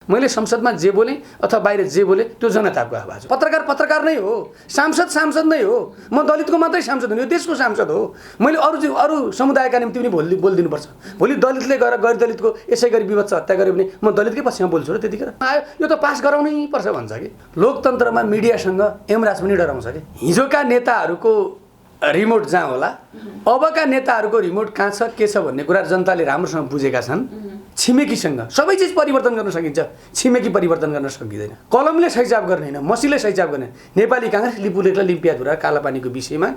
मैले संसदमा जे बोलेँ अथवा बाहिर जे बोलेँ त्यो जनताको आवाज हो। पत्रकार नै हो, सांसद नै हो। म दलितको मात्रै सांसद हो, यो देशको सांसद हो। मैले अरू समुदायका निम्ति पनि बोलिदिनुपर्छ। भोलि दलितले गएर गैर दलितको यसै गरी विभत्स हत्या गर्यो भने म दलितकै पक्षमा बोल्छु र त्यतिखेर आयो यो त पास गराउनै पर्छ भन्छ कि। लोकतन्त्रमा मिडियासँग यमराज पनि डराउँछ कि। हिजोका नेताहरूको रिमोट जहाँ होला, अबका नेताहरूको रिमोट कहाँ छ के छ भन्ने कुरा जनताले राम्रोसँग बुझेका छन्। छिमेकीसँग सबै चिज परिवर्तन गर्न सकिन्छ, छिमेकी परिवर्तन गर्न सकिँदैन। कलमले सैचाप गर्ने होइन, मसीले सैचाप गर्ने। नेपाली काङ्ग्रेस लिपुलेखलाई लिम्पियाधुरा कालापानीको विषयमा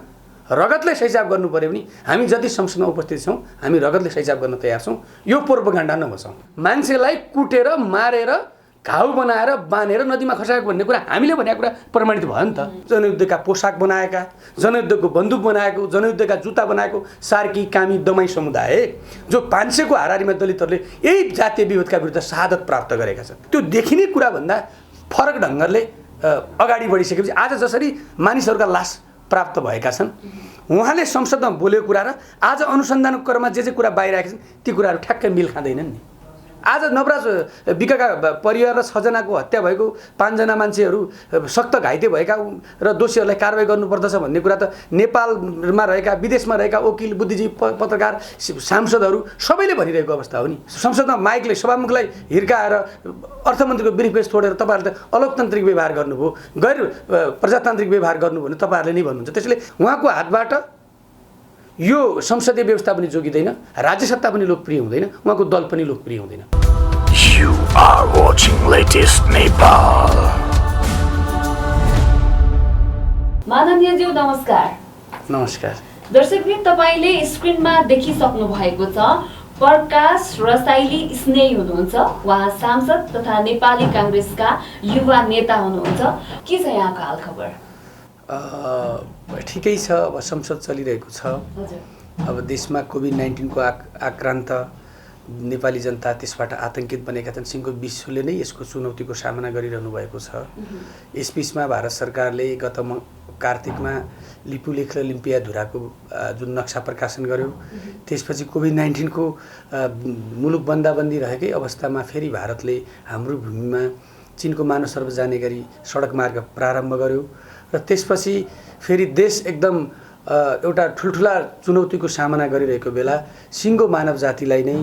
रगतले सैचाप गर्नु पर्यो भने हामी जति संसदमा उपस्थित छौँ हामी रगतले सैचाप गर्न तयार छौँ। यो प्रोपगेन्डा नबसाउँ। मान्छेलाई कुटेर मारेर घाउ बनाएर बाँधेर नदीमा खसाएको भन्ने कुरा हामीले भनेको कुरा प्रमाणित भयो नि त। जनयुद्धका पोसाक बनाएका, जनयुद्धको बन्दुक बनाएको, जनयुद्धका जुत्ता बनाएको सार्की कामी दमाई समुदाय जो 500 को हाराहारीमा दलितहरूले यही जातीय विभेदका विरुद्ध शहादत प्राप्त गरेका छन्। त्यो देखिने कुराभन्दा फरक ढङ्गले अगाडि बढिसकेपछि आज जसरी मानिसहरूका लास प्राप्त भएका छन्, उहाँले संसदमा बोलेको कुरा र आज अनुसन्धानको क्रममा जे कुरा बाहिर आएका छन् ती कुराहरू ठ्याक्कै मिल खाँदैनन् नि। आज नवराज विकाका परिवार र 6 जनाको हत्या भएको 5 जना मान्छेहरू सक्त घाइते भएका र दोषीहरूलाई कारबाही गर्नुपर्दछ भन्ने कुरा त नेपालमा रहेका विदेशमा रहेका वकिल बुद्धिजीवी पत्रकार सांसदहरू सबैले भनिरहेको अवस्था हो नि। संसदमा माइकले सभामुखलाई हिर्काएर अर्थमन्त्रीको ब्रिफकेस तोडेर तपाईँहरूले त अलोकतान्त्रिक व्यवहार गर्नुभयो, गैर प्रजातान्त्रिक व्यवहार गर्नुभयो भने तपाईँहरूले नै भन्नुहुन्छ। त्यसैले उहाँको हातबाट यो संसदीय व्यवस्था पनि जोगिँदैन, राज्य सत्ता पनि लोकप्रिय हुँदैन, उहाँको दल पनि लोकप्रिय हुँदैन। You are watching latest Nepal. माननीयज्यू नमस्कार। नमस्कार दर्शकवृन्द, तपाईले स्क्रिनमा देखिसक्नु भएको छ प्रकाश रसाइली स्नेही हुनुहुन्छ। उहाँ सांसद तथा नेपाली कांग्रेसका युवा नेता हुनुहुन्छ। के छ यहाँको हालखबर? ठिकै छ। अब संसद चलिरहेको छ। अब देशमा कोभिड-19 को आक्रान्त नेपाली जनता त्यसबाट आतंकित बनेका छन्। सिंहको विश्वले नै यसको चुनौतीको सामना गरिरहनु भएको छ। यसबीचमा भारत सरकारले गत कार्तिकमा लिपुलेख र लिम्पियाधुराको जुन नक्सा प्रकाशन गर्यो, त्यसपछि कोभिड-19 को मुलुक बन्दाबन्दी रहेकै अवस्थामा फेरि भारतले हाम्रो भूमिमा चीनको मानव सर्व जाने गरी सडक मार्ग प्रारम्भ गर्यो र त्यसपछि फेरि देश एकदम एउटा ठुल्ठुला चुनौतीको सामना गरिरहेको बेला सिङ्गो मानव जातिलाई नै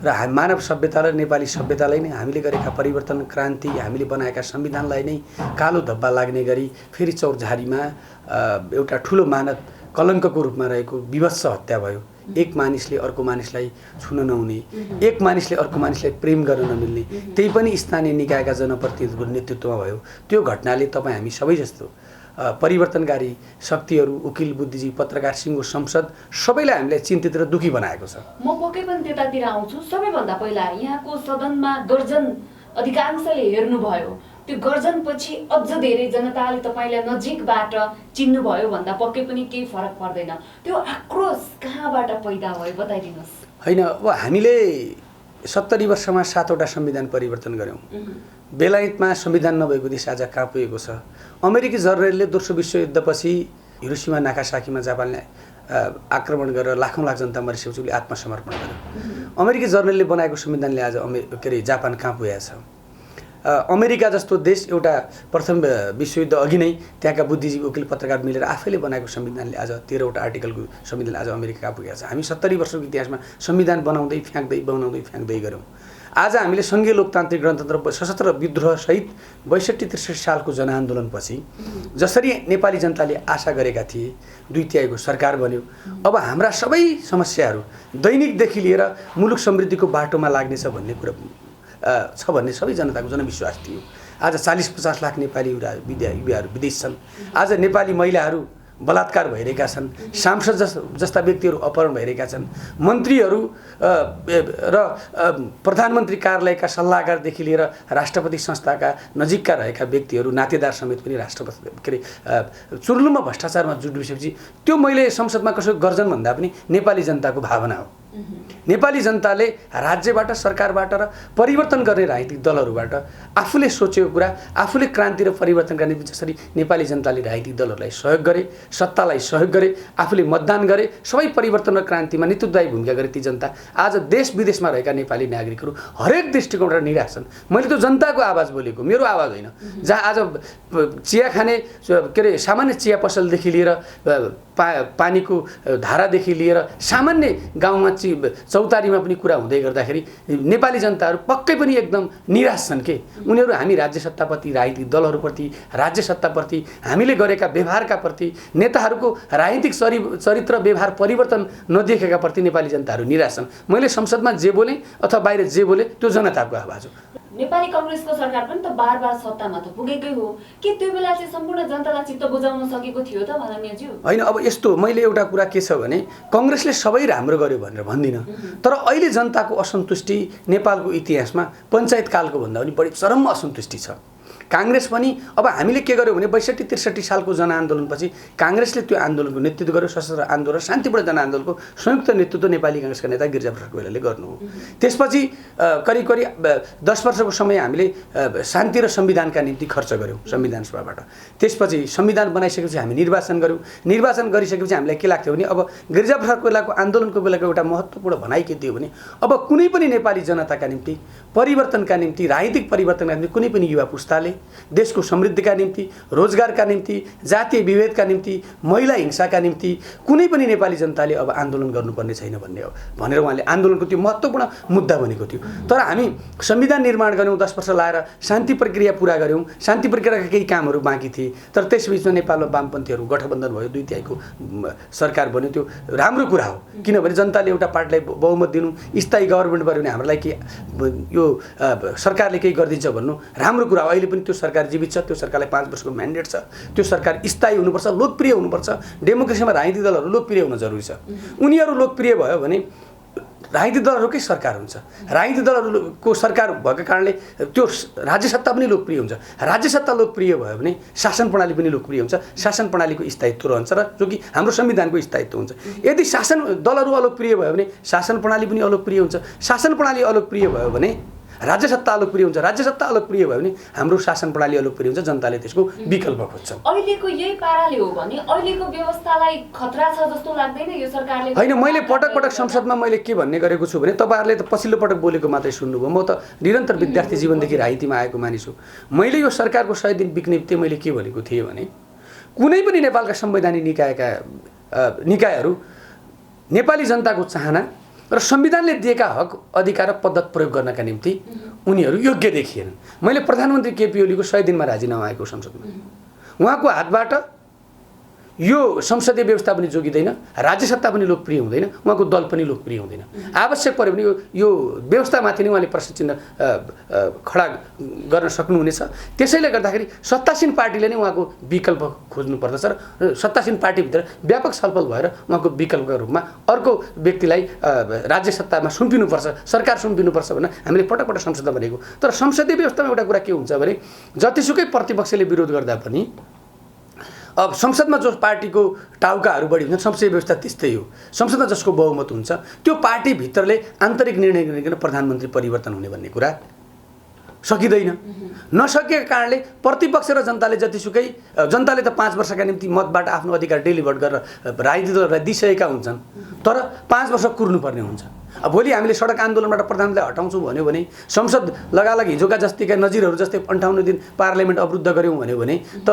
र मानव सभ्यतालाई, नेपाली सभ्यतालाई नै हामीले गरेका परिवर्तन क्रान्ति, हामीले बनाएका संविधानलाई नै कालो धब्बा लाग्ने गरी फेरि चौरझारीमा एउटा ठुलो मानव कलङ्कको रूपमा रहेको विभत्स हत्या भयो। एक मानिसले अर्को मानिसलाई छुन नहुने, एक मानिसले अर्को मानिसलाई प्रेम गर्न नमिल्ने, त्यही पनि स्थानीय निकायका जनप्रतिनिधिको नेतृत्वमा भयो। त्यो घटनाले तपाईँ हामी सबै जस्तो परिवर्तनकारी शक्तिहरू, वकिल बुद्धिजीवी पत्रकार सिङ्गो संसद सबैलाई हामीलाई चिन्तित र दुखी बनाएको छ। म पक्कै पनि त्यतातिर आउँछु। सबैभन्दा पहिला यहाँको सदनमा गर्जन अधिकांशले हेर्नुभयो। त्यो गर्जनपछि अझ धेरै जनताले तपाईलाई नजिकबाट चिन्नुभयो भन्दा पक्कै पनि केही फरक पर्दैन। त्यो आक्रोश कहाँबाट पैदा भयो बताइदिनुहोस्। हैन, अब हामीले 70 वर्षमा 7वटा संविधान परिवर्तन गर्यौं। बेलायतमा संविधान नभएको देश आज कहाँ पुगेको छ। अमेरिकी जर्नलले दोस्रो विश्वयुद्धपछि हिरोसिमा नागासाकीमा जापानले आक्रमण गरेर लाखौं लाख जनता मरिसकेपछि उसले आत्मसमर्पण गर्यो। अमेरिकी जर्नलले बनाएको संविधानले आज जापान कहाँ पुगेको छ। अमेरिका जस्तो देश एउटा प्रथम विश्वयुद्ध अघि नै त्यहाँका बुद्धिजीवी वकिल पत्रकार मिलेर आफैले बनाएको संविधानले आज 13वटा आर्टिकलको संविधान आज अमेरिका कहाँ पुगेको छ। हामी 70 वर्षको इतिहासमा संविधान बनाउँदै फ्याँक्दै गऱ्यौँ। आज हामीले संघीय लोकतान्त्रिक गणतन्त्र सशस्त्र विद्रोह सहित 62-63 सालको जनआन्दोलनपछि जसरी नेपाली जनताले आशा गरेका थिए 2/3 सरकार बन्यो। अब हाम्रा सबै समस्याहरू दैनिकदेखि लिएर मुलुक समृद्धिको बाटोमा लाग्नेछ भन्ने कुरा छ भन्ने सबै जनताको जनविश्वास थियो। आज 40-50 लाख नेपाली युवाहरू विदेश छन्। आज नेपाली महिलाहरू बलात्कार भइरहेका छन्। सांसद जस्ता व्यक्तिहरू अपहरण भइरहेका छन्। मन्त्रीहरू र प्रधानमन्त्री कार्यालयका सल्लाहकारदेखि लिएर राष्ट्रपति संस्थाका नजिकका रहेका व्यक्तिहरू नातेदार समेत पनि राष्ट्रपति चुर्लुममा भ्रष्टाचारमा जुटिसकेपछि त्यो मैले संसदमा कसैको गर्जन भन्दा पनि नेपाली जनताको भावना हो। नेपाली जनताले राज्यबाट सरकारबाट र परिवर्तन गर्ने राजनीतिक दलहरूबाट आफूले सोचेको कुरा आफूले क्रान्ति र परिवर्तनका निम्ति जसरी नेपाली जनताले राजनीतिक दलहरूलाई सहयोग गरे सत्तालाई सहयोग गरे आफूले मतदान गरे सबै परिवर्तन र क्रान्तिमा नेतृत्वदायी भूमिका गरे ती जनता आज देश विदेशमा रहेका नेपाली नागरिकहरू हरेक दृष्टिकोणबाट निराश छन्। मैले त जनताको आवाज बोलेको मेरो आवाज होइन। जहाँ आज चिया खाने के अरे सामान्य चिया पसलदेखि लिएर पानीको धारादेखि लिएर सामान्य गाउँमा चौतारीमा पनि कुरा हुँदै गर्दाखेरि नेपाली जनताहरू पक्कै पनि एकदम निराश छन् के। उनीहरू हामी राज्य सत्ताप्रति राजनीतिक दलहरूप्रति राज्य सत्ताप्रति हामीले गरेका व्यवहारका प्रति नेताहरूको राजनीतिक चरित्र व्यवहार परिवर्तन नदेखेका प्रति नेपाली जनताहरू निराश छन्। मैले संसदमा जे बोलेँ अथवा बाहिर जे बोलेँ त्यो जनताको आवाज हो। नेपाली कांग्रेसको सरकार पनि त बार सत्तामा त पुगेकै हो, के त्यो बेला चाहिँ सम्पूर्ण जनतालाई चित्त बुझाउन सकेको थियो त माननीयज्यू? होइन, अब यस्तो मैले एउटा कुरा के छ भने कांग्रेसले सबै राम्रो गर्यो भनेर भन्दिनँ, तर अहिले जनताको असन्तुष्टि नेपालको इतिहासमा पञ्चायत कालको भन्दा पनि बढी चरम असन्तुष्टि छ। कांग्रेस पनि अब हामीले के गर्यो भने 62-63 सालको जनआन्दोलनपछि कांग्रेसले त्यो आन्दोलनको नेतृत्व गर्यो। सशस्त्र आन्दोलन शान्तिपूर्ण जनआन्दोलनको संयुक्त नेतृत्व नेपाली कांग्रेसका नेता गिरिजाप्रसाद कोइरालाले गर्नु हो। त्यसपछि करिब 10 वर्षको समय हामीले शान्ति र संविधानका निम्ति खर्च गर्यौँ संविधान सभाबाट। त्यसपछि संविधान बनाइसकेपछि हामी निर्वाचन गर्यौँ। निर्वाचन गरिसकेपछि हामीलाई के लाग्थ्यो भने अब गिरिजाप्रसाद कोइरालाको आन्दोलनको बेलाको एउटा महत्त्वपूर्ण भनाइ के थियो भने अब कुनै पनि नेपाली जनताका निम्ति परिवर्तनका निम्ति राजनीतिक परिवर्तनका निम्ति कुनै पनि युवा पुस्ताले देशको समृद्धिका निम्ति रोजगारका निम्ति जातीय विभेदका निम्ति महिला हिंसाका निम्ति कुनै पनि नेपाली जनताले अब आन्दोलन गर्नुपर्ने छैन भनेर उहाँले आन्दोलनको त्यो महत्त्वपूर्ण मुद्दा बनेको थियो। तर हामी संविधान निर्माण गर्यौँ, 10 वर्ष लाएर शान्ति प्रक्रिया पुरा गर्यौँ। शान्ति प्रक्रियाका केही कामहरू बाँकी थिए, तर त्यसबीचमा नेपालमा वामपन्थीहरू गठबन्धन भयो, 2/3 सरकार बन्यो। त्यो राम्रो कुरा हो, किनभने जनताले एउटा पार्टीलाई बहुमत दिनु, स्थायी गभर्मेन्ट गर्यो भने हामीलाई के यो सरकारले केही गरिदिन्छ भन्नु राम्रो कुरा हो। अहिले पनि त्यो सरकार जीवित छ, त्यो सरकारलाई 5 वर्षको म्यान्डेट छ, त्यो सरकार स्थायी हुनुपर्छ, लोकप्रिय हुनुपर्छ। डेमोक्रेसीमा राजनीतिक दलहरू लोकप्रिय हुन जरुरी छ। उनीहरू लोकप्रिय भयो भने राजनीतिक दलहरूकै सरकार हुन्छ। राजनीतिक दलहरूको सरकार भएको कारणले त्यो राज्य सत्ता पनि लोकप्रिय हुन्छ। राज्य सत्ता लोकप्रिय भयो भने शासन प्रणाली पनि लोकप्रिय हुन्छ। शासन प्रणालीको स्थायित्व रहन्छ र जो कि हाम्रो संविधानको स्थायित्व हुन्छ। यदि शासन दलहरू अलोकप्रिय भयो भने शासन प्रणाली पनि अलोकप्रिय हुन्छ। शासन प्रणाली अलोकप्रिय भयो भने राज्य सत्ता अलोकप्रिय हुन्छ। राज्य सत्ता अलोकप्रिय भयो भने हाम्रो शासन प्रणाली अलोकप्रिय हुन्छ। जनताले त्यसको विकल्प खोज्छ। अहिलेको यही पाराले हो भने अहिलेको व्यवस्थालाई खतरा छ जस्तो लाग्दैन यो सरकारले? होइन, मैले पटक संसदमा मैले के भन्ने गरेको छु भने तपाईहरुले त पछिल्लो पटक बोलेको मात्रै सुन्नुभयो। म त निरन्तर विद्यार्थी जीवनदेखि राजनीतिमा आएको मानिस हो। मैले यो सरकारको 100 दिन विज्ञप्ति मैले के भनेको थिएँ भने कुनै पनि नेपालका संवैधानिक निकायहरू नेपाली जनताको चाहना र संविधानले दिएका हक अधिकार र पद्धति प्रयोग गर्नका निम्ति उनीहरू योग्य देखिएन। मैले प्रधानमन्त्री केपी ओलीको 100 दिनमा राजीनामा आएको संसदमा उहाँको हातबाट यो संसदीय व्यवस्था पनि जोगिँदैन, राज्य सत्ता पनि लोकप्रिय हुँदैन, उहाँको दल पनि लोकप्रिय हुँदैन। आवश्यक पर्यो भने यो व्यवस्थामाथि नै उहाँले प्रश्न चिन्ह खडा गर्न सक्नुहुनेछ। त्यसैले गर्दाखेरि सत्तासीन पार्टीले नै उहाँको विकल्प खोज्नु पर्दछ र सत्तासीन पार्टीभित्र व्यापक छलफल भएर उहाँको विकल्पका रूपमा अर्को व्यक्तिलाई राज्य सत्तामा सुम्पिनुपर्छ, सरकार सुम्पिनुपर्छ भनेर हामीले पटक संसदमा भनेको। तर संसदीय व्यवस्थामा एउटा कुरा के हुन्छ भने जतिसुकै प्रतिपक्षले विरोध गर्दा पनि अब संसदमा जो पार्टीको टाउकाहरू बढी हुन्छ संसदीय व्यवस्था त्यस्तै हो। संसदमा जसको बहुमत हुन्छ त्यो पार्टीभित्रले आन्तरिक निर्णय गरेर प्रधानमन्त्री परिवर्तन हुने भन्ने कुरा सकिँदैन। नसकेको कारणले प्रतिपक्ष र जनताले जनताले त 5 वर्षका निम्ति मतबाट आफ्नो अधिकार डेलिभर गरेर राजनीतिक दलहरूलाई दिइसकेका हुन्छन्, तर 5 वर्ष कुर्नुपर्ने हुन्छ। अब भोलि हामीले सडक आन्दोलनबाट प्रधानमन्त्रीलाई हटाउँछौँ भन्यो भने संसद लगालग हिजोका जस्तीका नजिरहरू जस्तै 58 दिन पार्लियामेन्ट अवरुद्ध गर्यौँ भन्यो भने त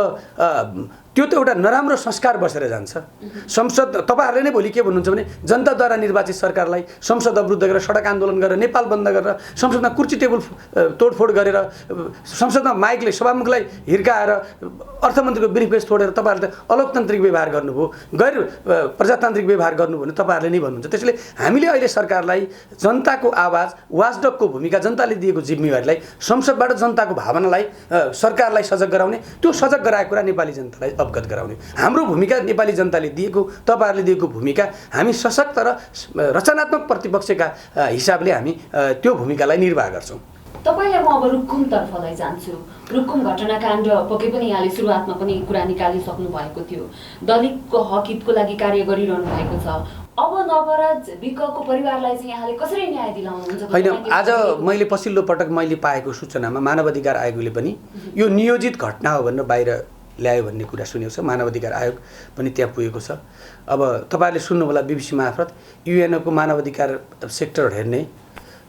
त्यो त एउटा नराम्रो संस्कार बसेर जान्छ। संसद तपाईहरुले नै भोलि के भन्नुहुन्छ भने जनताद्वारा निर्वाचित सरकारलाई संसद अवरुद्ध गरेर सडक आन्दोलन गरेर नेपाल बन्द गरेर संसदमा कुर्सी टेबल तोडफोड गरेर संसदमा माइकले सभामुखलाई हिर्काएर अर्थमन्त्रीको ब्रिफकेस तोडेर तपाईहरुले अलोकतान्त्रिक व्यवहार गर्नुभयो, गैर प्रजातान्त्रिक व्यवहार गर्नु भने तपाईहरुले नै भन्नुहुन्छ। त्यसैले हामीले अहिले सरकारलाई जनताको आवाज वाचडगको भूमिका जनताले दिएको जिम्मेवारीलाई संसदबाट जनताको भावनालाई सरकारलाई सजग गराउने, त्यो सजग गराएको कुरा नेपाली जनतालाई अवगत गराउने हाम्रो भूमिका नेपाली जनताले दिएको तपाईहरुले दिएको भूमिका हामी सशक्त र रचनात्मक प्रतिपक्षका हिसाबले हामी त्यो भूमिकालाई निर्वाह गर्छौं। तपाईलाई म अब रुकुम तर्फलाई जान्छु। रुकुम घटनाकाण्ड पक्कै पनि यहाँले सुरुवातमा पनि कुरा निकालिसक्नु भएको थियो। दलितको हक हितको लागि कार्य गरिरहनु भएको छ। अब नवराज विकको परिवारलाई चाहिँ यहाँले कसरी न्याय दिलाउनुहुन्छ? होइन, आज मैले पछिल्लो पटक मैले पाएको सूचनामा मानवाधिकार आयोगले पनि यो नियोजित घटना हो भनेर बाहिर ल्यायो भन्ने कुरा सुनेको छ। मानवाधिकार आयोग पनि त्यहाँ पुगेको छ। अब तपाईँहरूले सुन्नु होला BBC मार्फत UN को मानवाधिकार सेक्टर हेर्ने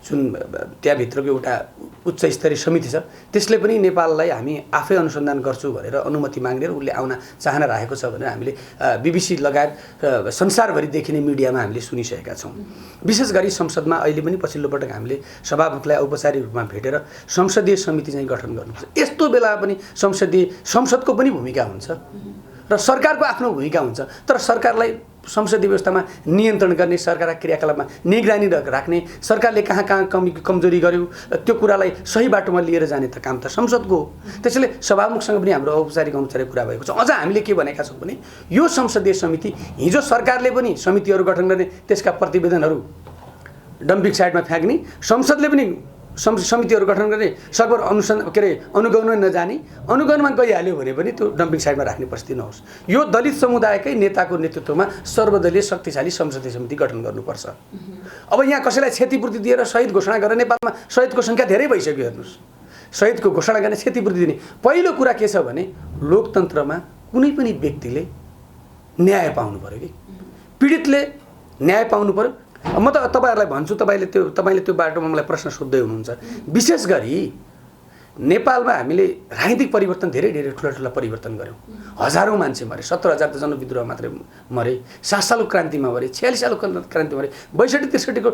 जुन त्यहाँभित्रको एउटा उच्च स्तरीय समिति छ, त्यसले पनि नेपाललाई हामी आफै अनुसन्धान गर्छु भनेर अनुमति माग्ने र उसले आउन चाहना राखेको छ भनेर हामीले BBC लगायत संसारभरि देखिने मिडियामा हामीले सुनिसकेका छौँ। विशेष गरी संसदमा अहिले पनि पछिल्लो पटक हामीले सभामुखलाई औपचारिक रूपमा भेटेर संसदीय समिति चाहिँ गठन गर्नुपर्छ। यस्तो बेला पनि संसदको पनि भूमिका हुन्छ र सरकारको आफ्नो भूमिका हुन्छ, तर सरकारलाई संसदीय व्यवस्थामा नियन्त्रण गर्ने, सरकारका क्रियाकलापमा निगरानी राख्ने, सरकारले कहाँ कहाँ कमजोरी गर्यो त्यो कुरालाई सही बाटोमा लिएर जाने त काम त संसदको हो। त्यसैले सभामुखसँग पनि हाम्रो औपचारिक कुरा भएको छ। अझ हामीले के भनेका छौँ भने यो संसदीय समिति हिजो सरकारले पनि समितिहरू गठन गर्ने, त्यसका प्रतिवेदनहरू डम्पिङ साइडमा फ्याँक्ने, संसदले पनि समितिहरू गठन गर्ने, सकभर अनुगमन नजाने, अनुगमनमा गइहाल्यो भने पनि त्यो डम्पिङ साइडमा राख्ने परिस्थिति नहोस्। यो दलित समुदायकै नेताको नेतृत्वमा सर्वदलीय शक्तिशाली संसदीय समिति गठन गर्नुपर्छ। अब यहाँ कसैलाई क्षतिपूर्ति दिएर शहीद घोषणा गरेर नेपालमा शहीदको सङ्ख्या धेरै भइसक्यो। हेर्नुहोस्, शहीदको घोषणा गर्ने, क्षतिपूर्ति दिने। पहिलो कुरा के छ भने लोकतन्त्रमा कुनै पनि व्यक्तिले न्याय पाउनु पर्यो कि पीडितले न्याय पाउनु पर्यो। म त तपाईँहरूलाई भन्छु, तपाईँले त्यो बाटोमा मलाई प्रश्न सोध्दै हुनुहुन्छ। विशेष गरी नेपालमा हामीले राजनीतिक परिवर्तन धेरै ठुला परिवर्तन गऱ्यौँ। हजारौँ मान्छे मरे, 17,000 त जनविद्रोह मात्रै मरे, 7 सालको क्रान्तिमा मरे, 46 सालको क्रान्ति मरे, 62-63 को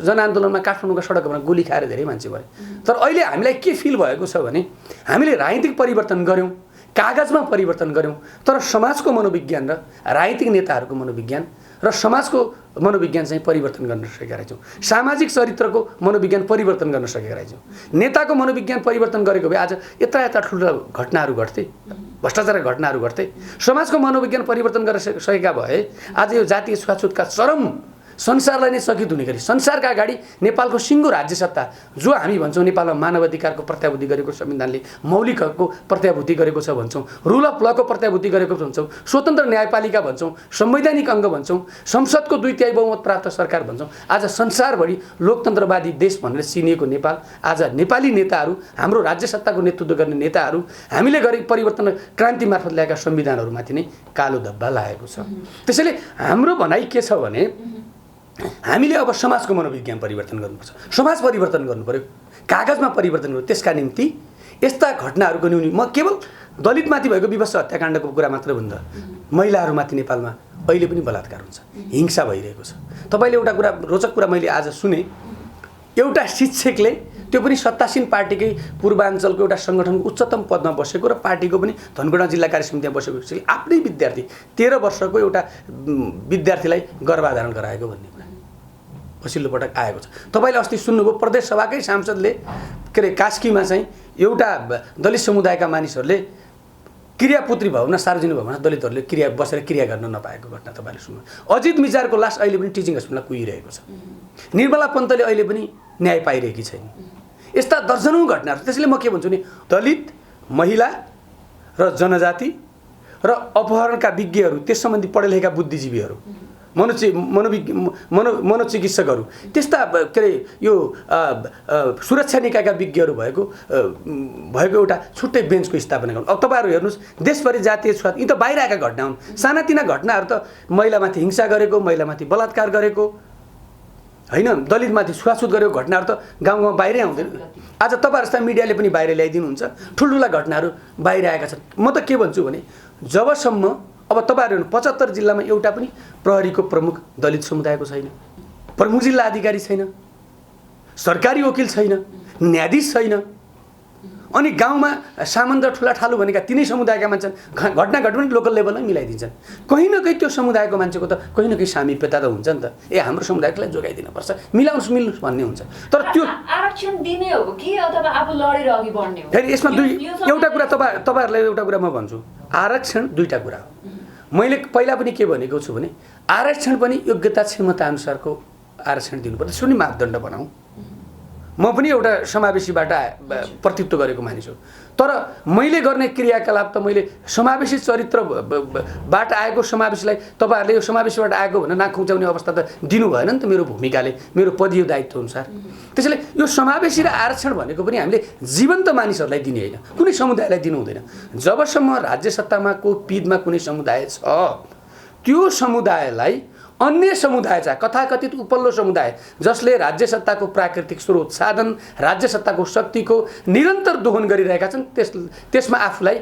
जनआन्दोलनमा काठमाडौँका सडकमा गोली खाएर धेरै मान्छे मरे। तर अहिले हामीलाई के फिल भएको छ भने हामीले राजनीतिक परिवर्तन गऱ्यौँ, कागजमा परिवर्तन गऱ्यौँ, तर समाजको मनोविज्ञान र राजनीतिक नेताहरूको मनोविज्ञान र समाजको मनोविज्ञान चाहिँ परिवर्तन गर्न सकेका रहेछौँ। सामाजिक चरित्रको मनोविज्ञान परिवर्तन गर्न सकेका रहेछौँ। नेताको मनोविज्ञान परिवर्तन गरेको भए आज यता ठुल्ठुला घटनाहरू घट्थे, भ्रष्टाचारका घटनाहरू घट्थे। समाजको मनोविज्ञान परिवर्तन गर्न सकेका भए आज यो जातीय छुवाछुतका चरम संसारलाई नै चकित हुने गरी संसारका अगाडि नेपालको सिङ्गो राज्य सत्ता जो हामी भन्छौँ नेपालमा मानवाधिकारको प्रत्याभूति गरेको संविधानले मौलिक हकको प्रत्याभूति गरेको छ भन्छौँ, रुल अफ लको प्रत्याभूति गरेको भन्छौँ, स्वतन्त्र न्यायपालिका भन्छौँ, संवैधानिक अङ्ग भन्छौँ, संसदको 2/3 बहुमत प्राप्त सरकार भन्छौँ। आज संसारभरि लोकतन्त्रवादी देश भनेर चिनिएको नेपाल, आज नेपाली नेताहरू, हाम्रो राज्य सत्ताको नेतृत्व गर्ने नेताहरू हामीले गरेको परिवर्तन क्रान्ति मार्फत ल्याएका संविधानहरूमाथि नै कालो धब्बा लागेको छ। त्यसैले हाम्रो भनाइ के छ भने हामीले अब समाजको मनोविज्ञान परिवर्तन गर्नुपर्छ, समाज परिवर्तन गर्नु पर्यो, कागजमा परिवर्तन गर्नु। त्यसका निम्ति यस्ता घटनाहरूको न्यूनी, म केवल दलितमाथि भएको विवश हत्याकाण्डको कुरा मात्र भन्दा महिलाहरूमाथि नेपालमा अहिले पनि बलात्कार हुन्छ, हिंसा भइरहेको छ। तपाईँले एउटा कुरा, रोचक कुरा मैले आज सुने, एउटा शिक्षकले, त्यो पनि सत्तासीन पार्टीकै पूर्वाञ्चलको एउटा सङ्गठनको उच्चतम पदमा बसेको र पार्टीको पनि धनकुटा जिल्ला कार्य समितिमा बसेको शिक्षकले आफ्नै विद्यार्थी 13 वर्षको एउटा विद्यार्थीलाई गर्भाधारण गराएको भन्ने कुरा पछिल्लो पटक आएको छ। तपाईँले अस्ति सुन्नुभयो प्रदेश सभाकै सांसदले कास्कीमा चाहिँ एउटा दलित समुदायका मानिसहरूले क्रियापुत्री भवन, सार्वजनिक भवनमा दलितहरूले बसेर क्रिया गर्न नपाएको घटना तपाईँले सुन्नु। अजित मिजारको लास अहिले पनि टिचिङ हस्पिटलमा कुहिरहेको छ। निर्मला पन्तले अहिले पनि न्याय पाइरहेकी छैन। यस्ता दर्जनौँ घटनाहरू। त्यसैले म के भन्छु नि, दलित, महिला र जनजाति र अपहरणका विज्ञहरू, त्यस सम्बन्धी पढे लेखेका बुद्धिजीवीहरू, मनोचिकित्सकहरू, त्यस्ता यो सुरक्षा निकायका विज्ञहरू भएको एउटा छुट्टै बेन्चको स्थापना गर्नु। अब तपाईँहरू हेर्नुहोस्, देशभरि जातीय छुवाछुत, यी त बाहिर आएका घटना हुन्। सानातिना घटनाहरू त महिलामाथि हिंसा गरेको, महिलामाथि बलात्कार गरेको होइन, दलितमाथि छुवाछुत गरेको घटनाहरू त गाउँमा बाहिरै आउँदैन। आज तपाईँहरू जस्ता मिडियाले पनि बाहिर ल्याइदिनुहुन्छ, ठुल्ठुला घटनाहरू बाहिर आएका छन्। म त के भन्छु भने जबसम्म अब तपाईँहरू 75 जिल्लामा एउटा पनि प्रहरीको प्रमुख दलित समुदायको छैन, प्रमुख जिल्ला अधिकारी छैन, सरकारी वकिल छैन, न्यायाधीश छैन, अनि गाउँमा सामन्त ठुला ठालु भनेका तिनै समुदायका मान्छे घटना घट्यो भने लोकल लेभलमै मिलाइदिन्छन्। कहीँ न कहीँ त्यो समुदायको मान्छेको त कहीँ न कहीँ सामिप्यता त हुन्छ नि त। हाम्रो समुदायलाई जोगाइदिनुपर्छ, मिलाउनुहोस् भन्ने हुन्छ। तर त्यो आरक्षण दिने हो कि अथवा आफू लडेर अघि बढ्ने हो? फेरि यसमा एउटा कुरा तपाईँहरूलाई एउटा कुरा म भन्छु, आरक्षण दुईटा कुरा हो। मैले पहिला पनि के भनेको छु भने आरक्षण पनि योग्यता क्षमता अनुसारको आरक्षण दिनुपर्छ, सुनि मापदण्ड बनाऊ। म पनि एउटा समावेशीबाट प्रतित्व गरेको मानिस हो। तर मैले गर्ने क्रियाकलाप त मैले समावेशी चरित्रबाट आएको समावेशीलाई तपाईँहरूले यो समावेशीबाट आएको भनेर नाक खुम्चाउने अवस्था त दिनु भएन नि त मेरो भूमिकाले, मेरो पदीय दायित्व अनुसार। त्यसैले यो समावेशी र आरक्षण भनेको पनि हामीले जीवन्त मानिसहरूलाई दिने होइन, कुनै समुदायलाई दिनु हुँदैन। जबसम्म राज्य सत्तामा को पिडमा कुनै समुदाय छ त्यो समुदायलाई अन्य समुदाय चाहिँ कथाकथित उपल्लो समुदाय जसले राज्य सत्ताको प्राकृतिक स्रोत साधन राज्य सत्ताको शक्तिको निरन्तर दोहन गरिरहेका छन् त्यसमा आफूलाई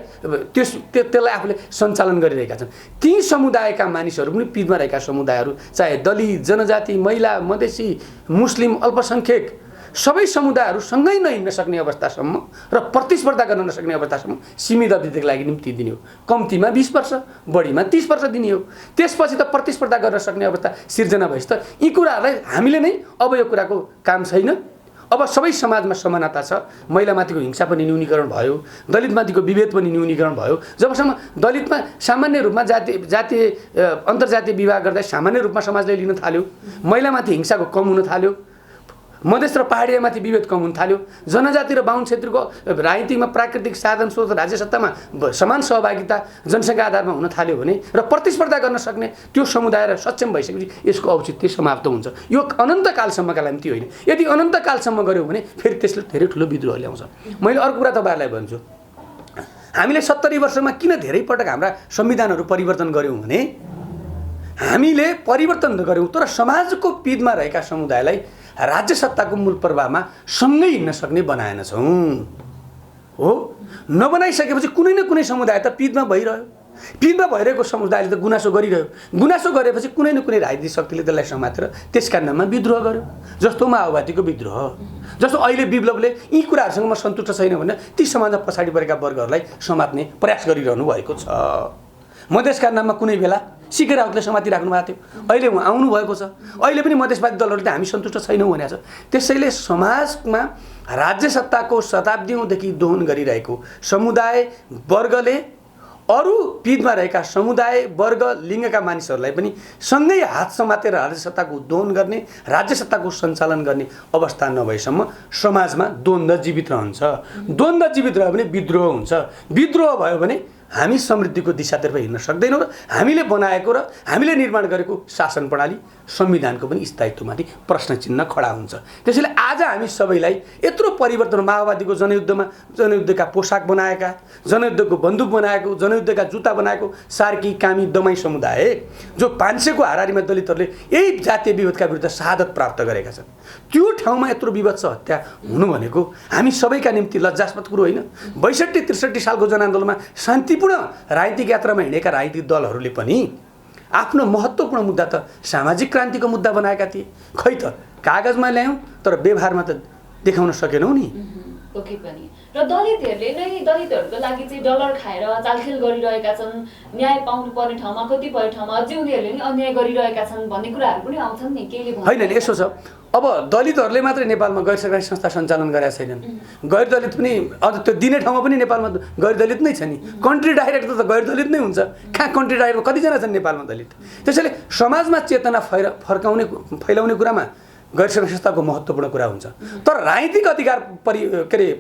त्यसलाई आफूले सञ्चालन गरिरहेका छन्। ती समुदायका मानिसहरू पनि पिडमा रहेका समुदायहरू चाहे दलित, जनजाति, महिला, मधेसी, मुस्लिम, अल्पसङ्ख्यक सबै समुदायहरू सँगै नहिँड्न सक्ने अवस्थासम्म र प्रतिस्पर्धा गर्न नसक्ने अवस्थासम्म सीमित अवधिको लागि निम्ति दिने हो। कम्तीमा 20 वर्ष, बढीमा 30 वर्ष दिने हो। त्यसपछि त प्रतिस्पर्धा गर्न सक्ने अवस्था सिर्जना भएपछि त यी कुराहरूलाई हामीले नै अब यो कुराको काम छैन। अब सबै समाजमा समानता छ। महिलामाथिको हिंसा पनि न्यूनीकरण भयो, दलितमाथिको विभेद पनि न्यूनीकरण भयो। जबसम्म दलितमा सामान्य रूपमा जातीय अन्तर्जातीय विवाह गर्दा सामान्य रूपमा समाजले लिन थाल्यो, महिलामाथि हिंसाको कम हुन थाल्यो, मधेस र पहाडियामाथि विभेद कम हुन थाल्यो, जनजाति र बाहुन क्षेत्रको राजनीतिमा प्राकृतिक साधन स्रोत राज्य सत्तामा समान सहभागिता जनसङ्ख्या आधारमा हुन थाल्यो भने र प्रतिस्पर्धा गर्न सक्ने त्यो समुदाय र सक्षम भइसकेपछि यसको औचित्य समाप्त हुन्छ। यो अनन्तकालसम्मका निम्ति होइन। यदि अनन्तकालसम्म गऱ्यौँ भने फेरि त्यसले धेरै ठुलो विद्रोह ल्याउँछ। मैले अर्को कुरा तपाईँहरूलाई भन्छु, हामीले 70 वर्षमा किन धेरै पटक हाम्रा संविधानहरू परिवर्तन गऱ्यौँ भने हामीले परिवर्तन त गऱ्यौँ तर समाजको पिडमा रहेका समुदायलाई राज्य सत्ताको मूल प्रभावमा सँगै हिँड्न सक्ने बनाएनछौँ हो। नबनाइसकेपछि कुनै न कुनै समुदाय त पिडमा भइरह्यो। पिडमा भइरहेको समुदायले त गुनासो गरिरह्यो। गुनासो गरेपछि कुनै न कुनै राजनीतिक शक्तिले त्यसलाई समातेर त्यसका नाममा विद्रोह गर्यो। जस्तो माओवादीको विद्रोह, जस्तो अहिले विप्लवले यी कुराहरूसँग म सन्तुष्ट छैन भने ती समाजमा पछाडि परेका वर्गहरूलाई समात्ने प्रयास गरिरहनु भएको छ। मधेसका नाममा कुनै बेला सिके राउतले समातिराख्नु भएको थियो, अहिले उहाँ आउनुभएको छ। अहिले पनि मधेसवादी दलहरूले त हामी सन्तुष्ट छैनौँ भनेको छ। त्यसैले समाजमा राज्य सत्ताको शताब्दीौँदेखि दोहन गरिरहेको समुदाय वर्गले अरू पिडमा रहेका समुदाय वर्ग लिङ्गका मानिसहरूलाई पनि सँगै हात समातेर राज्य सत्ताको दोहन गर्ने, राज्य सत्ताको सञ्चालन गर्ने अवस्था नभएसम्म समाजमा द्वन्द्व जीवित रहन्छ। द्वन्द्व जीवित रह्यो भने विद्रोह हुन्छ। विद्रोह भयो भने हामी समृद्धिको दिशातर्फ हिँड्न सक्दैनौँ र हामीले बनाएको र हामीले निर्माण गरेको शासन प्रणाली संविधानको पनि स्थायित्वमाथि प्रश्न चिन्ह खडा हुन्छ। त्यसैले आज हामी सबैलाई यत्रो परिवर्तन, माओवादीको जनयुद्धका पोसाक बनाएका, जनयुद्धको बन्दुक बनाएको, जनयुद्धका जुत्ता बनाएको सार्की, कामी, दमाई समुदाय जो 500 को हाराहारीमा दलितहरूले यही जातीय विभेदका विरुद्ध शहादत प्राप्त गरेका छन्, त्यो ठाउँमा यत्रो विभत्स हत्या हुनु भनेको हामी सबैका निम्ति लज्जास्पद कुरो होइन। 62-63 सालको जनआन्दोलनमा शान्तिपूर्ण राजनीतिक यात्रामा हिँडेका राजनीतिक दलहरूले पनि आफ्नो महत्त्वपूर्ण मुद्दा त सामाजिक क्रान्तिको मुद्दा बनाएका थिए। खै त कागजमा ल्यायौँ तर व्यवहारमा त देखाउन सकेनौँ नि। ओके पनि र दलितहरूले नै दलितहरूको लागि चाहिँ डलर खाएर चालखेल गरिरहेका छन्, न्याय पाउनु पर्ने ठाउँमा कतिपय ठाउँमा अझै उनीहरूले नै अन्याय गरिरहेका छन् भन्ने कुराहरू पनि आउँछन् नि। केले होइन नि, यसो छ, अब दलितहरूले मात्रै नेपालमा गैर सरकारी संस्था सञ्चालन गरेका छैनन्। गैर दलित पनि अझ त्यो दिने ठाउँमा पनि नेपालमा गैर दलित नै छ नि। कन्ट्री डाइरेक्टर त गैर दलित नै हुन्छ। कहाँ कन्ट्री डाइरेक्टर कतिजना छन् नेपालमा दलित? त्यसैले समाजमा चेतना फैलाउने कुरामा गैर सरकारी संस्थाको महत्त्वपूर्ण कुरा हुन्छ। तर राजनीतिक अधिकार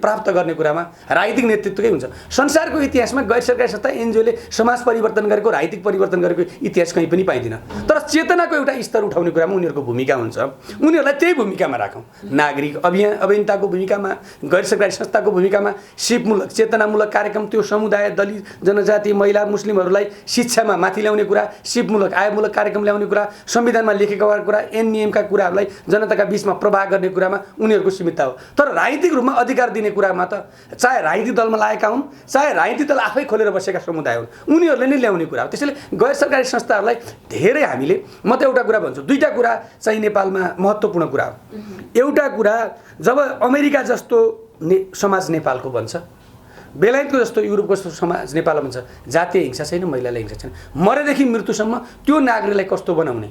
प्राप्त गर्ने कुरामा राजनीतिक नेतृत्वकै हुन्छ। संसारको इतिहासमा गैर सरकारी संस्था एनजिओले समाज परिवर्तन गरेको, राजनीतिक परिवर्तन गरेको इतिहास कहीँ पनि पाइँदैन। तर चेतनाको एउटा स्तर उठाउने कुरामा उनीहरूको भूमिका हुन्छ। उनीहरूलाई त्यही भूमिकामा राखौँ। नागरिक अभियन्ताको भूमिकामा, गैर सरकारी संस्थाको भूमिकामा, सिपमूलक चेतनामूलक कार्यक्रम त्यो समुदाय, दलित, जनजाति, महिला, मुस्लिमहरूलाई शिक्षामा माथि ल्याउने कुरा, सिपमूलक आयमूलक कार्यक्रम ल्याउने कुरा, संविधानमा लेखेका कुरा, ऐन नियमका कुराहरूलाई जनताका बीचमा प्रवाह गर्ने कुरामा उनीहरूको सीमितता हो। तर राजनीतिक रूपमा अधिकार दिने कुरामा त चाहे राजनीतिक दलमा लागेका हुन्, चाहे राजनीतिक दल आफै खोलेर बसेका समुदाय हुन्, उनीहरूले नै ल्याउने कुरा हो। त्यसैले गैर सरकारी संस्थाहरूलाई धेरै हामीले, म त एउटा कुरा भन्छु, दुईटा कुरा चाहिँ नेपालमा महत्त्वपूर्ण कुरा हो। एउटा कुरा, जब अमेरिका जस्तो समाज नेपालको बन्छ, बेलायतको जस्तो युरोपको जस्तो समाज नेपालमा बन्छ, जातीय हिंसा छैन, महिलालाई हिंसा छैन, मरेदेखि मृत्युसम्म त्यो नागरिकलाई कस्तो बनाउने?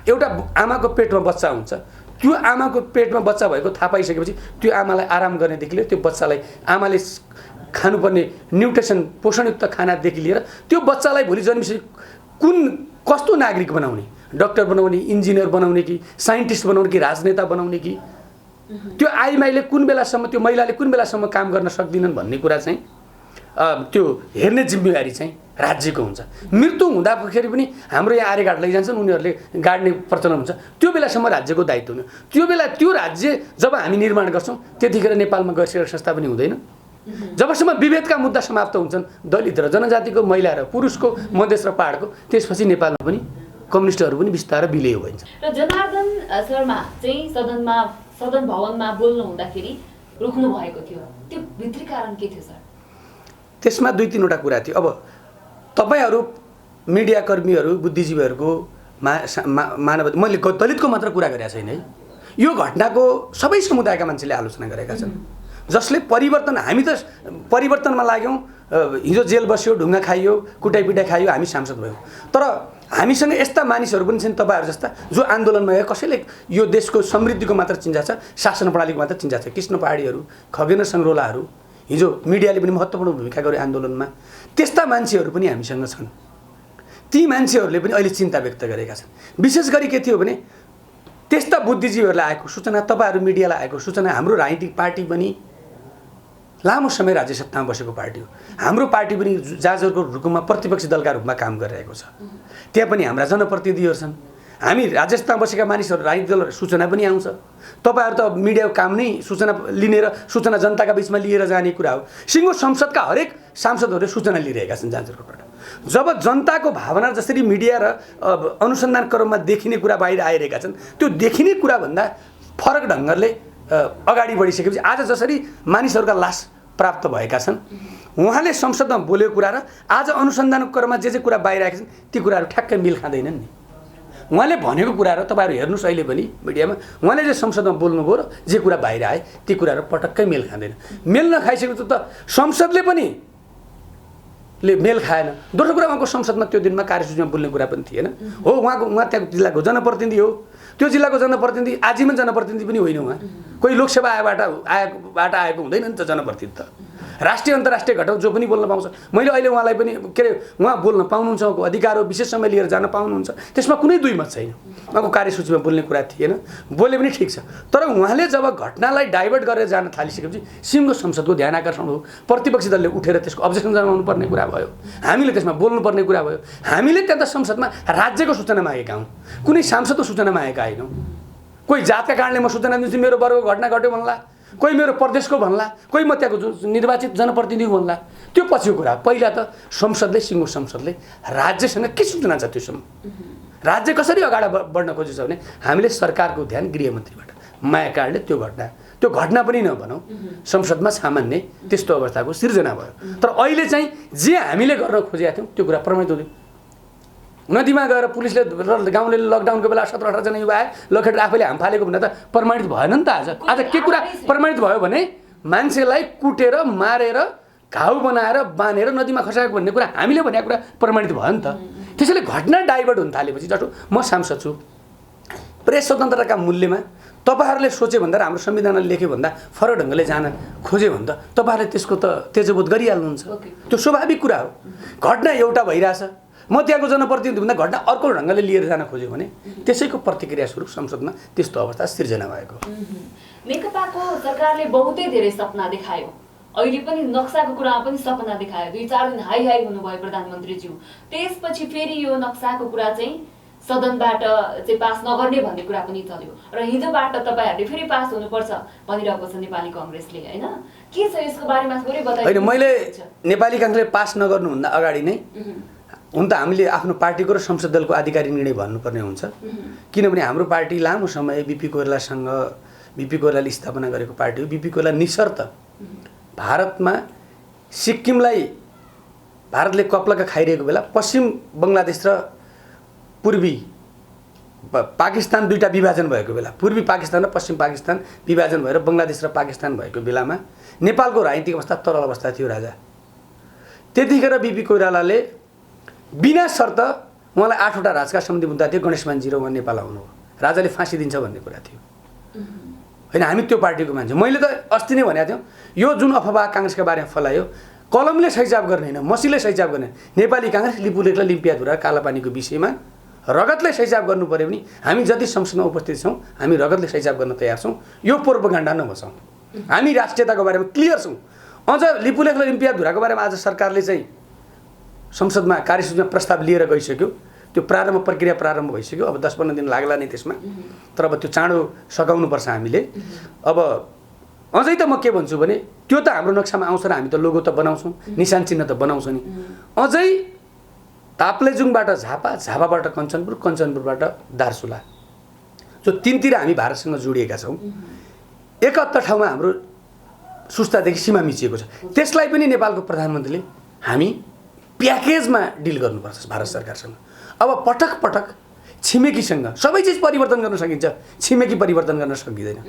एउटा आमाको पेटमा बच्चा हुन्छ, त्यो आमाको पेटमा बच्चा भएको थाहा पाइसकेपछि त्यो आमालाई आराम गर्नेदेखि लिएर त्यो बच्चालाई आमाले खानुपर्ने न्युट्रिसन पोषणयुक्त खानादेखि लिएर त्यो बच्चालाई भोलि जन्मिसकेपछि कस्तो नागरिक बनाउने? डाक्टर बनाउने, इन्जिनियर बनाउने कि साइन्टिस्ट बनाउने कि राजनेता बनाउने कि त्यो आइमाईले कुन बेलासम्म त्यो महिलाले कुन बेलासम्म काम गर्न सक्दिनन् भन्ने कुरा चाहिँ त्यो हेर्ने जिम्मेवारी चाहिँ राज्यको हुन्छ। मृत्यु हुँदाखेरि पनि हाम्रो यहाँ आर्य घाट लैजान्छन्, उनीहरूले गाड्ने प्रचलन हुन्छ, त्यो बेलासम्म राज्यको दायित्व हुनु। त्यो बेला त्यो राज्य जब हामी निर्माण गर्छौँ त्यतिखेर नेपालमा गैर संस्था पनि हुँदैन। जबसम्म विभेदका मुद्दा समाप्त हुन्छन्, दलित र जनजातिको, महिला र पुरुषको, मधेस र पहाडको, त्यसपछि नेपालमा पनि कम्युनिस्टहरू पनि बिस्तारै विलय भइन्छ। र जनार्दन शर्मा चाहिँ सदन भवनमा बोल्नु हुँदाखेरि रोक्नु भएको थियो, त्यो भित्री कारण के थियो सर? त्यसमा 2-3वटा कुरा थियो। अब तपाईहरू मिडिया कर्मीहरू, बुद्धिजीवीहरूको मानव, मैले दलितको मात्र कुरा गरेको छैन है, यो घटनाको सबै समुदायका मान्छेले आलोचना गरेका छन्, जसले परिवर्तन, हामी त परिवर्तनमा लाग्यौँ, हिजो जेल बस्यो, ढुङ्गा खाइयो, कुटाइपिटाइ खाइयो, हामी सांसद भयौँ। तर हामीसँग यस्ता मानिसहरू पनि छन् तपाईँहरू जस्ता, जो आन्दोलनमा गए, कसैले यो देशको समृद्धिको मात्र चिन्ता छ, शासन प्रणालीको मात्र चिन्ता छ। कृष्ण पहाडीहरू, खगेन्द्र सङ्ग्रोलाहरू, हिजो मिडियाले पनि महत्त्वपूर्ण भूमिका गर्यो आन्दोलनमा, त्यस्ता मान्छेहरू पनि हामीसँग छन्। ती मान्छेहरूले पनि अहिले चिन्ता व्यक्त गरेका छन्। विशेष गरी के थियो भने त्यस्ता बुद्धिजीवीहरूलाई आएको सूचना, तपाईँहरू मिडियालाई आएको सूचना, हाम्रो राजनीतिक पार्टी पनि लामो समय राज्य सत्तामा बसेको पार्टी हो। हाम्रो पार्टी पनि जाजरको रूपमा प्रतिपक्षी दलका रूपमा काम गरिरहेको छ। त्यहाँ पनि हाम्रा जनप्रतिनिधिहरू छन्। हामी राज्य सत्तामा बसेका मानिसहरू, राजनीतिक दल, सूचना पनि आउँछ। तपाईँहरू त मिडियाको काम नै सूचना लिने र सूचना जनताका बिचमा लिएर जाने कुरा हो। सिङ्गो संसदका हरेक सांसदहरूले सूचना लिइरहेका छन् जाजरकोटबाट। जब जनताको भावना जसरी मिडिया र अनुसन्धान क्रममा देखिने कुरा बाहिर आइरहेका छन्, त्यो देखिने कुराभन्दा फरक ढङ्गले अगाडि बढिसकेपछि आज जसरी मानिसहरूका लास प्राप्त भएका छन्, उहाँले संसदमा बोलेको कुरा र आज अनुसन्धानको क्रममा जे कुरा बाहिर आएका छन्, ती कुराहरू ठ्याक्कै मिल खाँदैनन् नि। उहाँले भनेको कुरा र तपाईँहरू हेर्नुहोस् अहिले पनि मिडियामा उहाँले जे संसदमा बोल्नुभयो र जे कुरा बाहिर आए ती कुराहरू पटक्कै मेल खाँदैन। मेल नखाइसकेपछि त संसदले पनि मेल खाएन। दोस्रो कुरा, उहाँको संसदमा त्यो दिनमा कार्यसूचीमा बोल्ने कुरा पनि थिएन। हो, उहाँ त्यहाँ जिल्लाको जनप्रतिनिधि हो, त्यो जिल्लाको जनप्रतिनिधि आजीवन जनप्रतिनिधि पनि होइन। उहाँ कोही लोकसेवा आयोगबाट आएको हुँदैन नि त जनप्रतिनिधि त। राष्ट्रिय अन्तर्राष्ट्रिय घटक जो पनि बोल्न पाउँछ। मैले अहिले उहाँलाई पनि के अरे उहाँ बोल्न पाउनुहुन्छ, उहाँको अधिकार हो, विशेष समय लिएर जान पाउनुहुन्छ, त्यसमा कुनै दुई मत छैन। उहाँको कार्यसूचीमा बोल्ने कुरा थिएन, बोले पनि ठिक छ। तर उहाँले जब घटनालाई डाइभर्ट गरेर जान थालिसकेपछि सिङ्गो संसदको ध्यान आकर्षण हो, प्रतिपक्षी दलले उठेर त्यसको अब्जेक्सन जनाउनु पर्ने कुरा भयो, हामीले त्यसमा बोल्नुपर्ने कुरा भयो। हामीले त्यहाँ त संसदमा राज्यको सूचना मागेका हौँ, कुनै सांसदको सूचना मागेका होइनौँ। कोही जातका कारणले म सूचना दिन्छु, मेरो वर्गको घटना घट्यो भन्ला, कोही मेरो प्रदेशको भन्ला, कोही म त्यहाँको निर्वाचित जनप्रतिनिधि भन्ला, त्यो पछिको कुरा। पहिला त संसदले, सिङ्गो संसदले राज्यसँग के सूचना छ त्योसम्म, राज्य कसरी अगाडि बढ्न खोजेछ भने हामीले सरकारको ध्यान गृहमन्त्रीबाट माया कारणले त्यो घटना पनि नभनौँ, संसदमा सामान्य त्यस्तो अवस्थाको सिर्जना भयो। तर अहिले चाहिँ जे हामीले गर्न खोजेका थियौँ त्यो कुरा प्रमाणित हुँदैन। नदीमा गएर पुलिसले गाउँले लकडाउनको बेला 17-18 जना युवा आए, लखेटेर आफैले हाम फालेको भन्दा त प्रमाणित भएन नि त। आज के कुरा प्रमाणित भयो भने मान्छेलाई कुटेर मारेर घाउ बनाएर बाँधेर नदीमा खसाएको भन्ने कुरा हामीले भनेको कुरा प्रमाणित भयो नि त। त्यसैले घटना डाइभर्ट हुन थालेपछि, जस्तो म सांसद छु, प्रेस स्वतन्त्रताका मूल्यमा तपाईँहरूले सोचे भन्दा र हाम्रो संविधानले लेख्यो भन्दा फरक ढङ्गले जान खोज्यो भने त तपाईँहरूले त्यसको त तेजोबोध गरिहाल्नुहुन्छ। त्यो स्वाभाविक कुरा हो। घटना एउटा भइरहेछ, म त्यहाँको जनप्रतिनिधि भन्दा घटना अर्को ढङ्गले लिएर जान खोज्यो भने त्यसैको प्रतिक्रिया स्वरूप संसदमा त्यस्तो अवस्था सिर्जना भएको। नेकपाको सरकारले बहुतै धेरै सपना देखायो, अहिले पनि नक्साको कुरामा पनि सपना देखायो। 2-4 दिन हाई हुनुभयो प्रधानमन्त्रीज्यू, त्यसपछि फेरि यो नक्साको कुरा चाहिँ सदनबाट चाहिँ पास नगर्ने भन्ने कुरा पनि चल्यो र हिजोबाट तपाईँहरूले फेरि पास हुनुपर्छ भनिरहेको छ नेपाली कङ्ग्रेसले, होइन? के छ यसको बारेमा थोरै बताइदिनु। होइन, मैले नेपाली काङ्ग्रेसले पास नगर्नुभन्दा अगाडि नै हुन त हामीले आफ्नो पार्टीको र संसद दलको आधिकारिक निर्णय भन्नुपर्ने हुन्छ, किनभने हाम्रो पार्टी लामो समय बिपी कोइरालाले स्थापना गरेको पार्टी हो। बिपी कोइराला निशर्त भारतमा सिक्किमलाई भारतले कप्लका खाइरहेको बेला पश्चिम बङ्गलादेश र पूर्वी पाकिस्तान दुईटा विभाजन भएको बेला, पूर्वी पाकिस्तान र पश्चिम पाकिस्तान विभाजन भएर बङ्गलादेश र पाकिस्तान भएको बेलामा नेपालको राजनीतिक अवस्था तरल अवस्था थियो राजा। त्यतिखेर बिपी कोइरालाले बिना शर्त उहाँलाई 8वटा राजका सम्बन्धी मुद्दा थियो, गणेशमान जी र उहाँ नेपाल आउनु, राजाले फाँसी दिन्छ भन्ने कुरा थियो। होइन, हामी त्यो पार्टीको मान्छे। मैले त अस्ति नै भनेको थियौँ, यो जुन अफवाह काङ्ग्रेसका बारेमा फैलायो, कलमले सैचाप गर्ने होइन, मसीले सैचाप गर्ने। नेपाली काङ्ग्रेस लिपुलेख र लिम्पियाधुरा कालापानीको विषयमा रगतले सैजाब गर्नु पर्यो भने हामी जति संसदमा उपस्थित छौँ हामी रगतले सैजाब गर्न तयार छौँ। यो प्रोपोगन्डा नबसौँ। हामी राष्ट्रियताको बारेमा क्लियर छौँ। अझ लिपुलेख र लिम्पियाधुराको बारेमा आज सरकारले चाहिँ संसदमा कार्यसूचीमा प्रस्ताव लिएर गइसक्यो। त्यो प्रक्रिया प्रारम्भ भइसक्यो। अब 10-15 दिन लाग्ला नै त्यसमा, तर अब त्यो चाँडो सघाउनुपर्छ हामीले। अब अझै त म के भन्छु भने त्यो त हाम्रो नक्सामा आउँछ र हामी त लोगो त बनाउँछौँ, निशान चिन्ह त बनाउँछ नि। अझै ताप्लेजुङबाट झापा, झापाबाट कञ्चनपुर, कञ्चनपुरबाट दार्चुला, जो 3तिर हामी भारतसँग जोडिएका छौँ। 71 ठाउँमा हाम्रो सुस्तादेखि सीमा मिचिएको छ। त्यसलाई पनि नेपालको प्रधानमन्त्रीले हामी प्याकेजमा डिल गर्नुपर्छ भारत सरकारसँग। अब पटक पटक छिमेकीसँग सबै चिज परिवर्तन गर्न सकिन्छ, छिमेकी परिवर्तन गर्न सकिँदैन।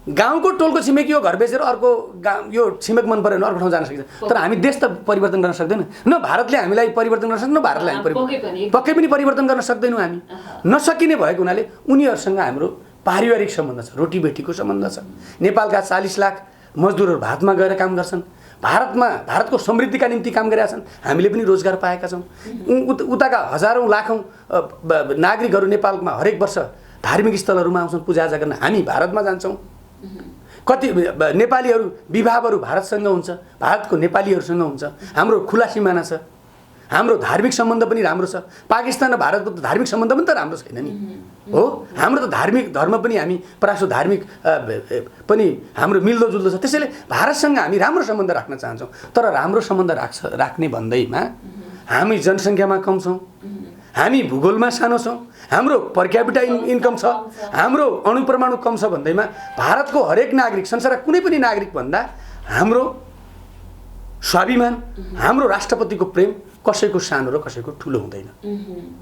गाउँको टोलको छिमेकी हो, घर बेचेर अर्को गाउँ यो छिमेक मन परेन अर्को ठाउँ जान सकिन्छ, तर हामी देश त परिवर्तन गर्न सक्दैन। न भारतले हामीलाई परिवर्तन गर्न सक्दैन, न भारतले हामी पक्कै पनि परिवर्तन गर्न सक्दैनौँ। हामी नसकिने भएको हुनाले उनीहरूसँग हाम्रो पारिवारिक सम्बन्ध छ, रोटीबेटीको सम्बन्ध छ। नेपालका 40 लाख मजदुरहरू भारतमा गएर काम गर्छन्, भारतको समृद्धिका निम्ति काम गरेका छन्। हामीले पनि रोजगार पाएका छौँ। उताका हजारौँ लाखौँ नागरिकहरू नेपालमा हरेक वर्ष धार्मिक स्थलहरूमा आउँछन् पूजाआजा गर्न। हामी भारतमा जान्छौँ। कति नेपालीहरू विवाहहरू भारतसँग हुन्छ, भारतको नेपालीहरूसँग हुन्छ। हाम्रो खुला सिमाना छ, हाम्रो धार्मिक सम्बन्ध पनि राम्रो छ। पाकिस्तान र भारतको त धार्मिक सम्बन्ध पनि त राम्रो छैन नि, हो। हाम्रो त धार्मिक धर्म पनि हामी परासो धार्मिक पनि हाम्रो मिल्दोजुल्दो छ। त्यसैले भारतसँग हामी राम्रो सम्बन्ध राख्न चाहन्छौँ। तर राम्रो सम्बन्ध राख्ने भन्दैमा हामी जनसङ्ख्यामा कम छौँ, हामी भूगोलमा सानो छौँ, हाम्रो पर क्यापिटा इन्कम छ, हाम्रो अणुपरमाणु कम छ भन्दैमा भारतको हरेक नागरिक, संसारका कुनै पनि नागरिक भन्दा हाम्रो स्वाभिमान, हाम्रो राष्ट्रपतिको प्रेम कसैको सानो र कसैको ठुलो हुँदैन।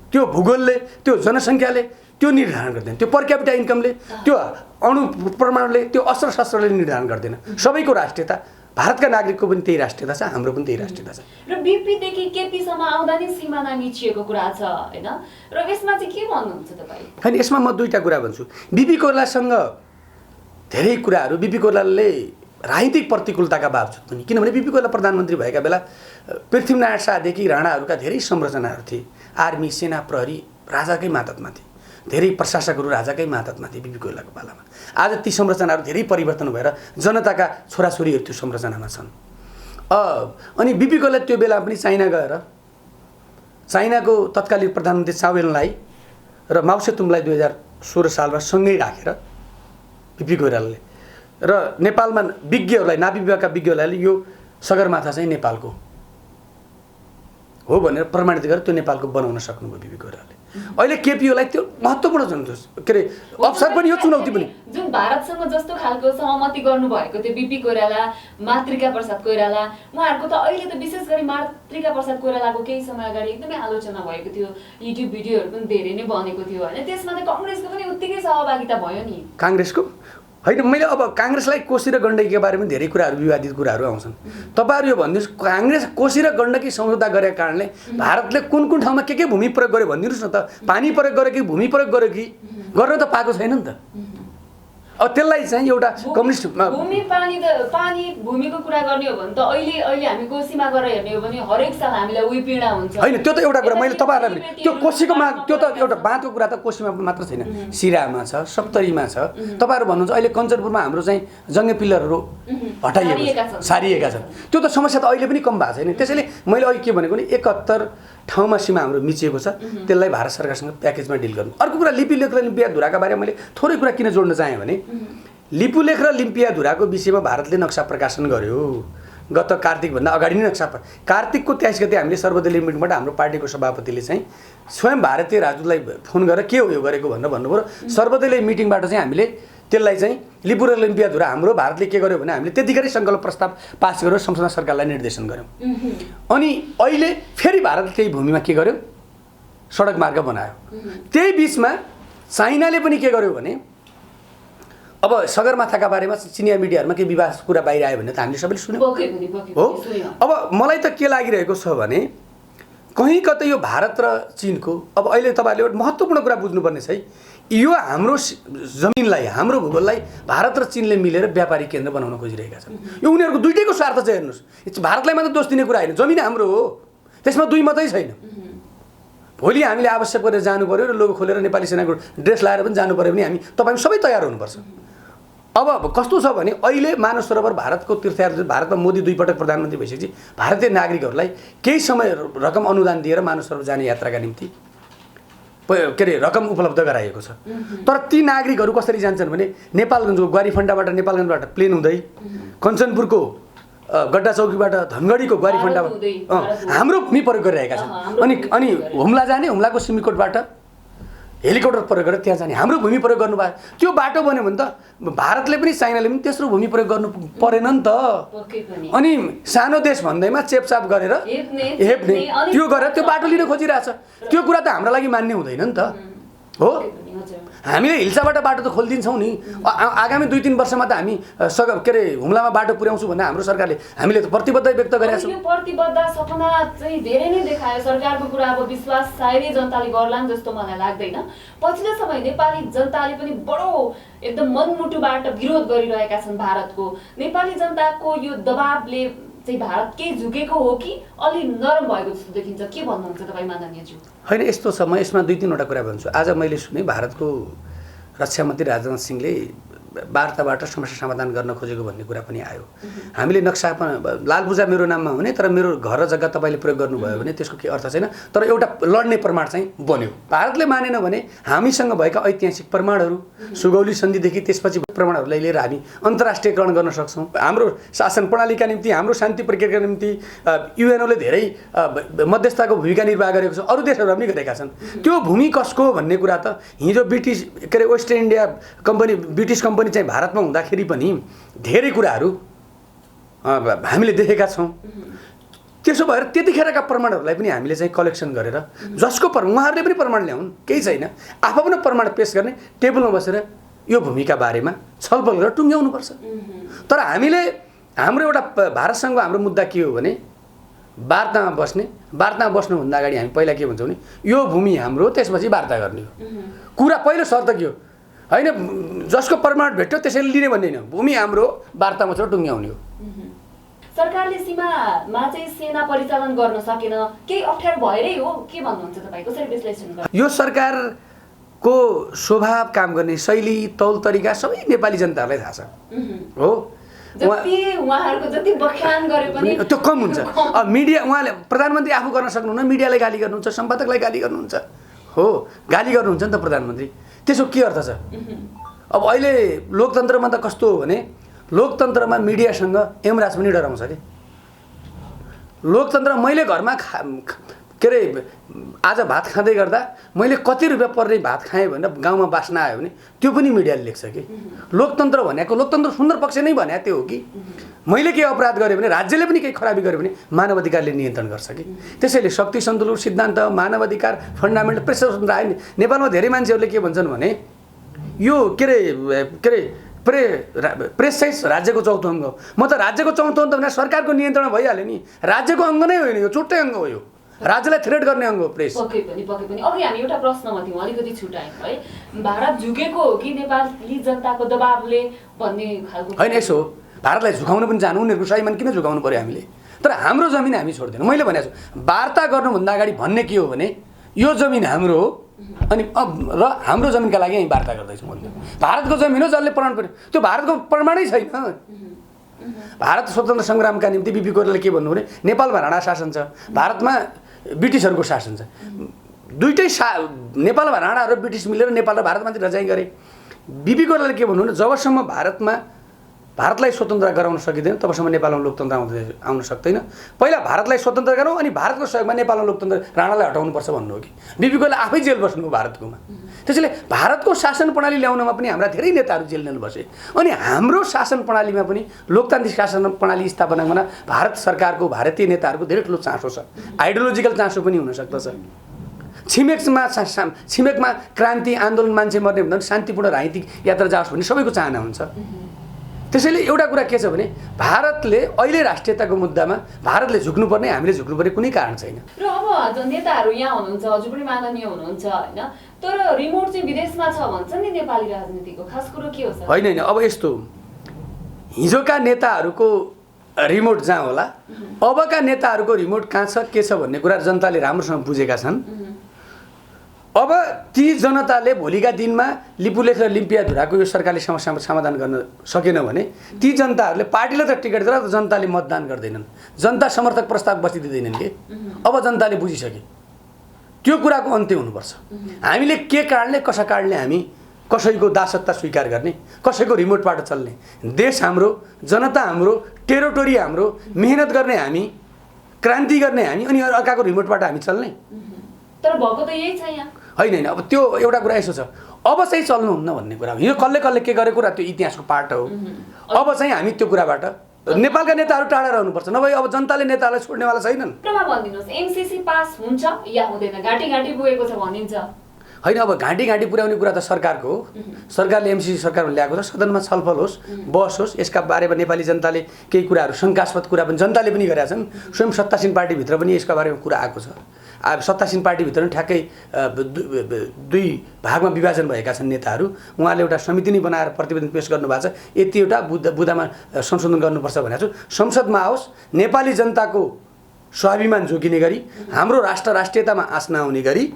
त्यो भूगोलले, त्यो जनसङ्ख्याले त्यो निर्धारण गर्दैन, त्यो पर क्यापिटा इन्कमले, त्यो अणु परमाणुले, त्यो अस्त्र शस्त्रले निर्धारण गर्दैन। सबैको राष्ट्रियता, भारतका नागरिकको पनि त्यही राष्ट्रियता छ, हाम्रो पनि त्यही राष्ट्रियता छ। र बीपीदेखि केपीसम्म आउँदा नै सिमाना मिचिएको कुरा छ हैन, र यसमा चाहिँ के भन्नुहुन्छ तपाईँ? हैन, यसमा म दुईटा कुरा भन्छु। बीपी कोइरालासँग धेरै कुराहरू, बीपी कोइरालाले राजनीतिक प्रतिकूलताका बावजुद पनि, किनभने बीपी कोइराला प्रधानमन्त्री भएका बेला पृथ्वीनारायण शाहदेखि राणाहरूका धेरै संरचनाहरू थिए। आर्मी, सेना, प्रहरी राजाकै मातहतमा थिए, धेरै प्रशासकहरू राजाकै मातहतमा थिए बीपी कोइरालाको पालामा। आज ती संरचनाहरू धेरै परिवर्तन भएर जनताका छोराछोरीहरू त्यो संरचनामा छन्। अनि बीपी कोइराला त्यो बेला पनि चाइना गएर चाइनाको तत्कालीन प्रधानमन्त्री चाउ एन-लाई र माओ सेतुङलाई 2016 सालमा सँगै राखेर बीपी कोइरालाले र नेपालमा विज्ञहरूलाई, नाभी विभागका विज्ञहरूलाई यो सगरमाथा चाहिँ नेपालको हो भनेर प्रमाणित गरेर त्यो नेपालको बनाउन सक्नुभयो बीपी कोइरालाले। अहिले केपीओलाई त्यो महत्त्वपूर्ण के अरे अवसर पनि, यो चुनौती पनि। जुन भारतसँग जस्तो खालको सहमति गर्नुभएको थियो बीपी कोइराला, मातृका प्रसाद कोइराला, उहाँहरूको त अहिले त विशेष गरी मातृका प्रसाद कोइरालाको केही समय अगाडि एकदमै आलोचना भएको थियो, युट्युब भिडियोहरू पनि धेरै नै बनेको थियो हैन। त्यसमा त कांग्रेसको पनि उत्तिकै सहभागिता भयो नि। कांग्रेसको होइन, मैले अब कांग्रेसलाई कोशी र गण्डकीको बारेमा धेरै कुराहरू, विवादित कुराहरू आउँछन्। तपाईँहरू यो भनिदिनुहोस्, कांग्रेस कोशी र गण्डकी सम्झौता गरेको कारणले भारतले कुन कुन ठाउँमा के भूमि प्रयोग गर्यो भनिदिनुहोस् न त। पानी प्रयोग गर्यो कि भूमि प्रयोग गर्यो कि गर्न त पाएको छैन नि त। अब त्यसलाई चाहिँ एउटा कम्युनिस्ट भूमि भूमिको कुरा गर्ने हो भने त अहिले हामी कोशीमा गएर हेर्ने हो भने हरेक साल हामीलाई उही पीडा हुन्छ होइन। त्यो त एउटा कुरा मैले तपाईँहरूलाई त्यो कोशीको त्यो त एउटा बाँधको कुरा त कोशीमा मात्र छैन, सिरामा छ, सप्तरीमा छ। तपाईँहरू भन्नुहुन्छ अहिले कञ्चनपुरमा हाम्रो चाहिँ जङ्गे पिल्लरहरू हटाइएको सारिएका छन्। त्यो त समस्या त अहिले पनि कम भएको छैन। त्यसैले मैले अहिले के भनेको नि 71 ठाउँमा सीमा हाम्रो मिचिएको छ, त्यसलाई भारत सरकारसँग प्याकेजमा डिल गर्नु। अर्को कुरा लिपुलेख र लिम्पियाधुराका बारेमा मैले थोरै कुरा किन जोड्न चाहेँ भने लिपुलेख र लिम्पियाधुराको विषयमा भारतले नक्सा प्रकाशन गर्यो गत कार्तिकभन्दा अगाडि नै। नक्सा कार्तिकको 23 गते हामीले सर्वदलीय मिटिङबाट हाम्रो पार्टीको सभापतिले चाहिँ स्वयं भारतीय राजदूतलाई फोन गरेर के हो यो गरेको भनेर भन्नुभयो। सर्वदलीय मिटिङबाट चाहिँ हामीले त्यसलाई चाहिँ लिपु र लिम्पियाधुरा हाम्रो भारतले के गर्यो भने हामीले त्यतिखेरै सङ्कल्प प्रस्ताव पास गरेर संसद सरकारलाई निर्देशन गर्यौँ। अनि अहिले फेरि भारतले त्यही भूमिमा के गर्यो, सडक मार्ग बनायो। त्यही बिचमा चाइनाले पनि के गर्यो भने अब सगरमाथाका बारेमा चिनिया मिडियाहरूमा के विवाद कुरा बाहिर आयो भने त हामीले सबैले सुन्यौँ हो। अब मलाई त के लागिरहेको छ भने कहीँ कतै यो भारत र चीनको, अब अहिले तपाईँहरूले एउटा महत्त्वपूर्ण कुरा बुझ्नुपर्ने छ है, यो हाम्रो जमिनलाई, हाम्रो भूगोललाई भारत र चीनले मिलेर व्यापारिक केन्द्र बनाउन खोजिरहेका छन्। यो उनीहरूको दुईटैको स्वार्थ चाहिँ हेर्नुहोस्, भारतलाई मात्र दोष दिने कुरा होइन, जमिन हाम्रो हो, त्यसमा दुई मात्रै छैन। भोलि हामीले आवश्यक परेर जानु पर्यो र लोगो खोलेर नेपाली सेनाको ड्रेस लाएर पनि जानु पर्यो भने हामी तपाईँ सबै तयार हुनुपर्छ। अब कस्तो छ भने अहिले मानव सरोवर भारतको तीर्थयात्रा भारतमा मोदी 2 पटक प्रधानमन्त्री भइसकेपछि भारतीय नागरिकहरूलाई केही समय रकम अनुदान दिएर मानव सरोवर जाने यात्राका निम्ति रकम उपलब्ध गराइएको छ। तर ती नागरिकहरू कसरी जान्छन् भने नेपालगञ्जको ग्वारीफण्डाबाट नेपालगञ्जबाट प्लेन हुँदै कञ्चनपुरको गड्डा चौकीबाट धनगढीको ग्वारीफण्डाबाट हाम्रो भूमि प्रयोग गरिरहेका छन्। अनि हुम्ला जाने हुम्लाको सिमीकोटबाट हेलिकप्टर प्रयोग गरेर त्यहाँ जाने हाम्रो भूमि प्रयोग गर्नुभयो। त्यो बाटो बन्यो भने त भारतले पनि चाइनाले पनि तेस्रो भूमि प्रयोग गर्नु परेन नि त। अनि सानो देश भन्दैमा चेपचाप गरेर हेप्ने त्यो गरेर त्यो बाटो लिन खोजिरहेछ। त्यो कुरा त हाम्रो लागि मान्ने हुँदैन नि त हो। हामीले हिल्साबाट बाटो त खोलिदिन्छौँ नि। आगामी 2-3 वर्षमा त हामी हुम्लामा बाटो पुर्याउँछु भन्दा हाम्रो सरकारले हामीले त प्रतिबद्ध व्यक्त गरेका छौँ। यो प्रतिबद्ध सपना चाहिँ धेरै नै देखायो सरकारको कुरा। अब विश्वास सायदै जनताले गर्लान् जस्तो मलाई लाग्दैन। पछिल्लो समय नेपाली जनताले पनि बडो एकदम मनमुटुबाट विरोध गरिरहेका छन् भारतको। नेपाली जनताको यो दबावले चाहिँ भारत केही झुकेको हो कि अलि नरम भएको जस्तो देखिन्छ? के भन्नुहुन्छ तपाईँ माननीयज्यू? होइन यस्तो छ, म यसमा 2-3 वटा कुरा भन्छु। आज मैले सुने भारतको रक्षा मन्त्री राजनाथ सिंहले वार्ताबाट समस्या समाधान गर्न खोजेको भन्ने कुरा पनि आयो। हामीले नक्सा लाल पूजा मेरो नाममा हुने तर मेरो घर र जग्गा तपाईँले प्रयोग गर्नुभयो भने त्यसको केही अर्थ छैन। तर एउटा लड्ने प्रमाण चाहिँ बन्यो। भारतले मानेन भने हामीसँग भएका ऐतिहासिक प्रमाणहरू सुगौली सन्धिदेखि त्यसपछि प्रमाणहरूलाई लिएर हामी अन्तर्राष्ट्रियकरण गर्न सक्छौँ। हाम्रो शासन प्रणालीका निम्ति हाम्रो शान्ति प्रक्रियाका निम्ति युएनओले धेरै मध्यस्थताको भूमिका निर्वाह गरेको छ। अरू देशहरू पनि गरेका छन्। त्यो भूमि कसको भन्ने कुरा त हिजो West India Company British Company चाहिँ भारतमा हुँदाखेरि पनि धेरै कुराहरू हामीले देखेका छौँ। त्यसो भएर त्यतिखेरका प्रमाणहरूलाई पनि हामीले चाहिँ कलेक्सन गरेर जसको उहाँहरूले पनि प्रमाण ल्याउन्, केही छैन, आफू पनि प्रमाण पेश गर्ने, टेबलमा बसेर यो भूमिका बारेमा छलफल गरेर टुङ्ग्याउनुपर्छ। तर हामीले हाम्रो एउटा भारतसँग हाम्रो मुद्दा के हो भने वार्तामा बस्नुभन्दा अगाडि हामी पहिला के भन्छौँ भने यो भूमि हाम्रो, त्यसपछि वार्ता गर्ने हो। कुरा पहिलो शर्त के हो होइन, जसको प्रमाण भेट्यो त्यसैले लिने भन्ने होइन, भूमि हाम्रो, वार्तामा चाहिँ टुङ्ग्याउने हो। सरकारले सीमामा चाहिँ सेना परिचालन गर्न सकेन, केही अप्ठ्यारो भएरै हो के भन्नुहुन्छ तपाईँ? कसरी विश्लेषण गर्नुहुन्छ? यो सरकारको स्वभाव, काम गर्ने शैली, तौल तरिका सबै नेपाली जनताहरूलाई थाहा छ हो। उहाँहरूको जति बखान गरे पनि त्यो कम हुन्छ। मिडिया उहाँले प्रधानमन्त्री आफू गर्न सक्नुहुन्न, मिडियालाई गाली गर्नुहुन्छ, सम्पादकलाई गाली गर्नुहुन्छ हो, गाली गर्नुहुन्छ नि त प्रधानमन्त्री। त्यसो के अर्थ छ? अब अहिले लोकतन्त्रमा त कस्तो हो भने लोकतन्त्रमा मिडियासँग यमराज पनि डराउँछ कि। लोकतन्त्र मैले घरमा आज भात खाँदै गर्दा मैले कति रुपियाँ पर्ने भात खाएँ भनेर गाउँमा बास्न आयो भने त्यो पनि मिडियाले लेख्छ कि। लोकतन्त्र भनेको, लोकतन्त्र सुन्दर पक्ष नै भने त्यो हो कि मैले केही अपराध गरेँ भने, राज्यले पनि केही खराबी गर्यो भने मानव अधिकारले नियन्त्रण गर्छ कि। त्यसैले शक्ति सन्तुलन सिद्धान्त, मानव अधिकार, फन्डामेन्टल, प्रेस स्वतन्त्र आयो नि। नेपालमा धेरै मान्छेहरूले के भन्छन् भने यो प्रेस चाहिँ राज्यको चौथो अङ्ग हो। म त राज्यको चौथो अङ्ग भने सरकारको नियन्त्रण भइहाल्यो नि, राज्यको अङ्ग नै होइन, यो छुट्टै अङ्ग हो, यो राज्यलाई थ्रेट गर्ने अङ्ग हो प्रेस। पक्कै पनि। अघि हामी एउटा प्रश्नमा थियौँ, अलिकति छुट्यायौँ है, भारत झुकेको हो कि नेपाली जनताको दबावले भन्ने खालको? होइन, यसो हो, भारतलाई झुकाउनु पनि जानु, उनीहरूको स्वाभिमान किन झुकाउनु पर्यो हामीले? तर हाम्रो जमिन हामी छोड्दैनौँ। मैले भनेको छु वार्ता गर्नुभन्दा अगाडि भन्ने के हो भने यो जमिन हाम्रो हो अनि र हाम्रो जमिनका लागि हामी वार्ता गर्दैछौँ भन्ने। भारतको जमिन हो, जसले प्रमाण पर्यो, त्यो भारतको प्रमाणै छैन। भारत स्वतन्त्र सङ्ग्रामका निम्ति बिपी कोइरालाले के भन्नु भने नेपालमा राणा शासन छ, भारतमा ब्रिटिसहरूको शासन छ। दुईटै नेपालमा राणा र ब्रिटिस मिलेर नेपाल र भारतमाथि रजाइ गरे। बिपी कोइरालाले के भन्नु भने जबसम्म भारतलाई स्वतन्त्र गराउन सकिँदैन तबसम्म नेपालमा लोकतन्त्र आउन सक्दैन। पहिला भारतलाई स्वतन्त्र गरौँ अनि भारतको सहयोगमा नेपालमा लोकतन्त्र राणालाई हटाउनुपर्छ भन्नु हो कि। बिपी कोइराला आफै जेल बस्नु हो भारतकोमा। त्यसैले भारतको शासन प्रणाली ल्याउनमा पनि हाम्रा धेरै नेताहरू जेल बसे। अनि हाम्रो शासन प्रणालीमा पनि लोकतान्त्रिक शासन प्रणाली स्थापना गर्न भारत सरकारको, भारतीय नेताहरूको धेरै ठुलो चासो छ। आइडियोलोजिकल चासो पनि हुन सक्दछ। छिमेकमा क्रान्ति आन्दोलन, मान्छे मर्ने भन्दा शान्तिपूर्ण राजनीतिक यात्रा जाओस् भन्ने सबैको चाहना हुन्छ। त्यसैले एउटा कुरा के छ भने भारतले अहिले राष्ट्रियताको मुद्दामा भारतले झुक्नुपर्ने, हामीले झुक्नुपर्ने कुनै कारण छैन। र अब नेताहरू यहाँ हुनुहुन्छ, हजुर पनि माननीय हुनुहुन्छ होइन, तर रिमोट चाहिँ विदेशमा छ भन्छ नि नेपाली राजनीतिको, खास कुरो के हो सर? होइन, अब यस्तो हिजोका नेताहरूको रिमोट जहाँ होला, अबका नेताहरूको रिमोट कहाँ छ, के छ भन्ने कुरा जनताले राम्रोसँग बुझेका छन्। अब ती जनताले भोलिका दिनमा लिपुलेख र लिम्पियाधुराको यो सरकारले समस्या समाधान गर्न सकेन भने ती जनताहरूले पार्टीले त टिकट दिएर जनताले मतदान गर्दैनन्, जनता समर्थक प्रस्ताव बस्ती दिँदैनन् के। अब जनताले बुझिसके त्यो कुराको अन्त्य हुनुपर्छ। हामीले के कारणले कसै कारणले हामी कसैको दासत्ता स्वीकार गर्ने, कसैको रिमोटबाट चल्ने, देश हाम्रो, जनता हाम्रो, टेरिटोरी हाम्रो, मेहनत गर्ने हामी, क्रान्ति गर्ने हामी, अनि अर्काको रिमोटबाट हामी चल्ने। तर भएको त यही छ यहाँ। होइन अब त्यो एउटा कुरा यसो छ, अब चाहिँ चल्नुहुन्न भन्ने कुरा हो। यो कसले कसले के गरेको कुरा त्यो इतिहासको पाठ हो। अब चाहिँ हामी त्यो कुराबाट नेपालका नेताहरू टाढा रहनुपर्छ, नभए अब जनताले नेतालाई छोड्नेवाला छैनन्। प्रमा भनिदिनुहोस्, एमसीसी पास हुन्छ या हुँदैन? घाँटी घाँटी पुगेको छ भनिन्छ। होइन अब घाँटी घाँटी पुर्याउने कुरा त सरकारको हो। सरकारले एमसीसी सरकारमा ल्याएको छ, सदनमा छलफल होस्, बहस होस्, यसका बारेमा नेपाली जनताले केही कुराहरू शङ्कास्पद कुरा पनि जनताले पनि गरेका छन्। स्वयं सत्तासीन पार्टीभित्र पनि यसका बारेमा कुरा आएको छ। अब सत्तासीन पार्टीभित्र पनि ठ्याक्कै दुई भागमा विभाजन भएका छन् नेताहरू। उहाँले एउटा समिति नै बनाएर प्रतिवेदन पेश गर्नुभएको छ, यतिवटा बुदामा संशोधन गर्नुपर्छ भनेको छु। संसदमा आओस्, नेपाली जनताको स्वाभिमान जोगिने गरी, हाम्रो राष्ट्रियतामा आँच नआउने गरी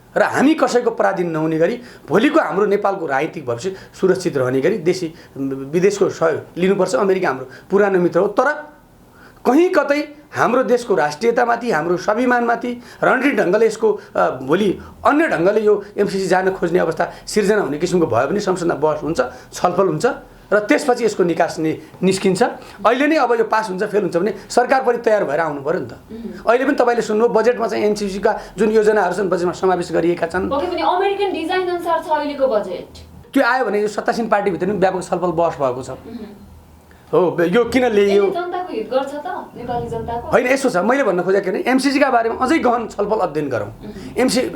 र हामी कसैको पराधीन नहुने गरी भोलिको हाम्रो नेपालको राजनीतिक भविष्य सुरक्षित रहने गरी विदेशको सहयोग लिनुपर्छ। अमेरिका हाम्रो पुरानो मित्र हो, तर कहीँ कतै हाम्रो देशको राष्ट्रियतामाथि, हाम्रो स्वाभिमानमाथि रणनीतिक ढङ्गले यसको भोलि अन्य ढङ्गले यो एमसीसी जान खोज्ने अवस्था सिर्जना हुने किसिमको भयो भने संसदमा बहस हुन्छ, छलफल हुन्छ र त्यसपछि यसको निकास निस्किन्छ। अहिले नै अब यो पास हुन्छ फेल हुन्छ भने सरकार पनि तयार भएर आउनु पर्यो नि त। अहिले पनि तपाईँले सुन्नुभयो बजेटमा चाहिँ एमसीसीका जुन योजनाहरू छन् बजेटमा समावेश गरिएका छन्। अमेरिकन डिजाइन अनुसार छ अहिलेको बजेट। त्यो आयो भने यो सत्तासीन पार्टीभित्र पनि व्यापक छलफल बहस भएको छ। हो यो किन ल्याइयो? जनताको हित गर्छ त नेपाली जनताको? होइन यसो छ, मैले भन्न खोजेको नि एमसीसीका बारेमा अझै गहन छलफल अध्ययन गरौँ।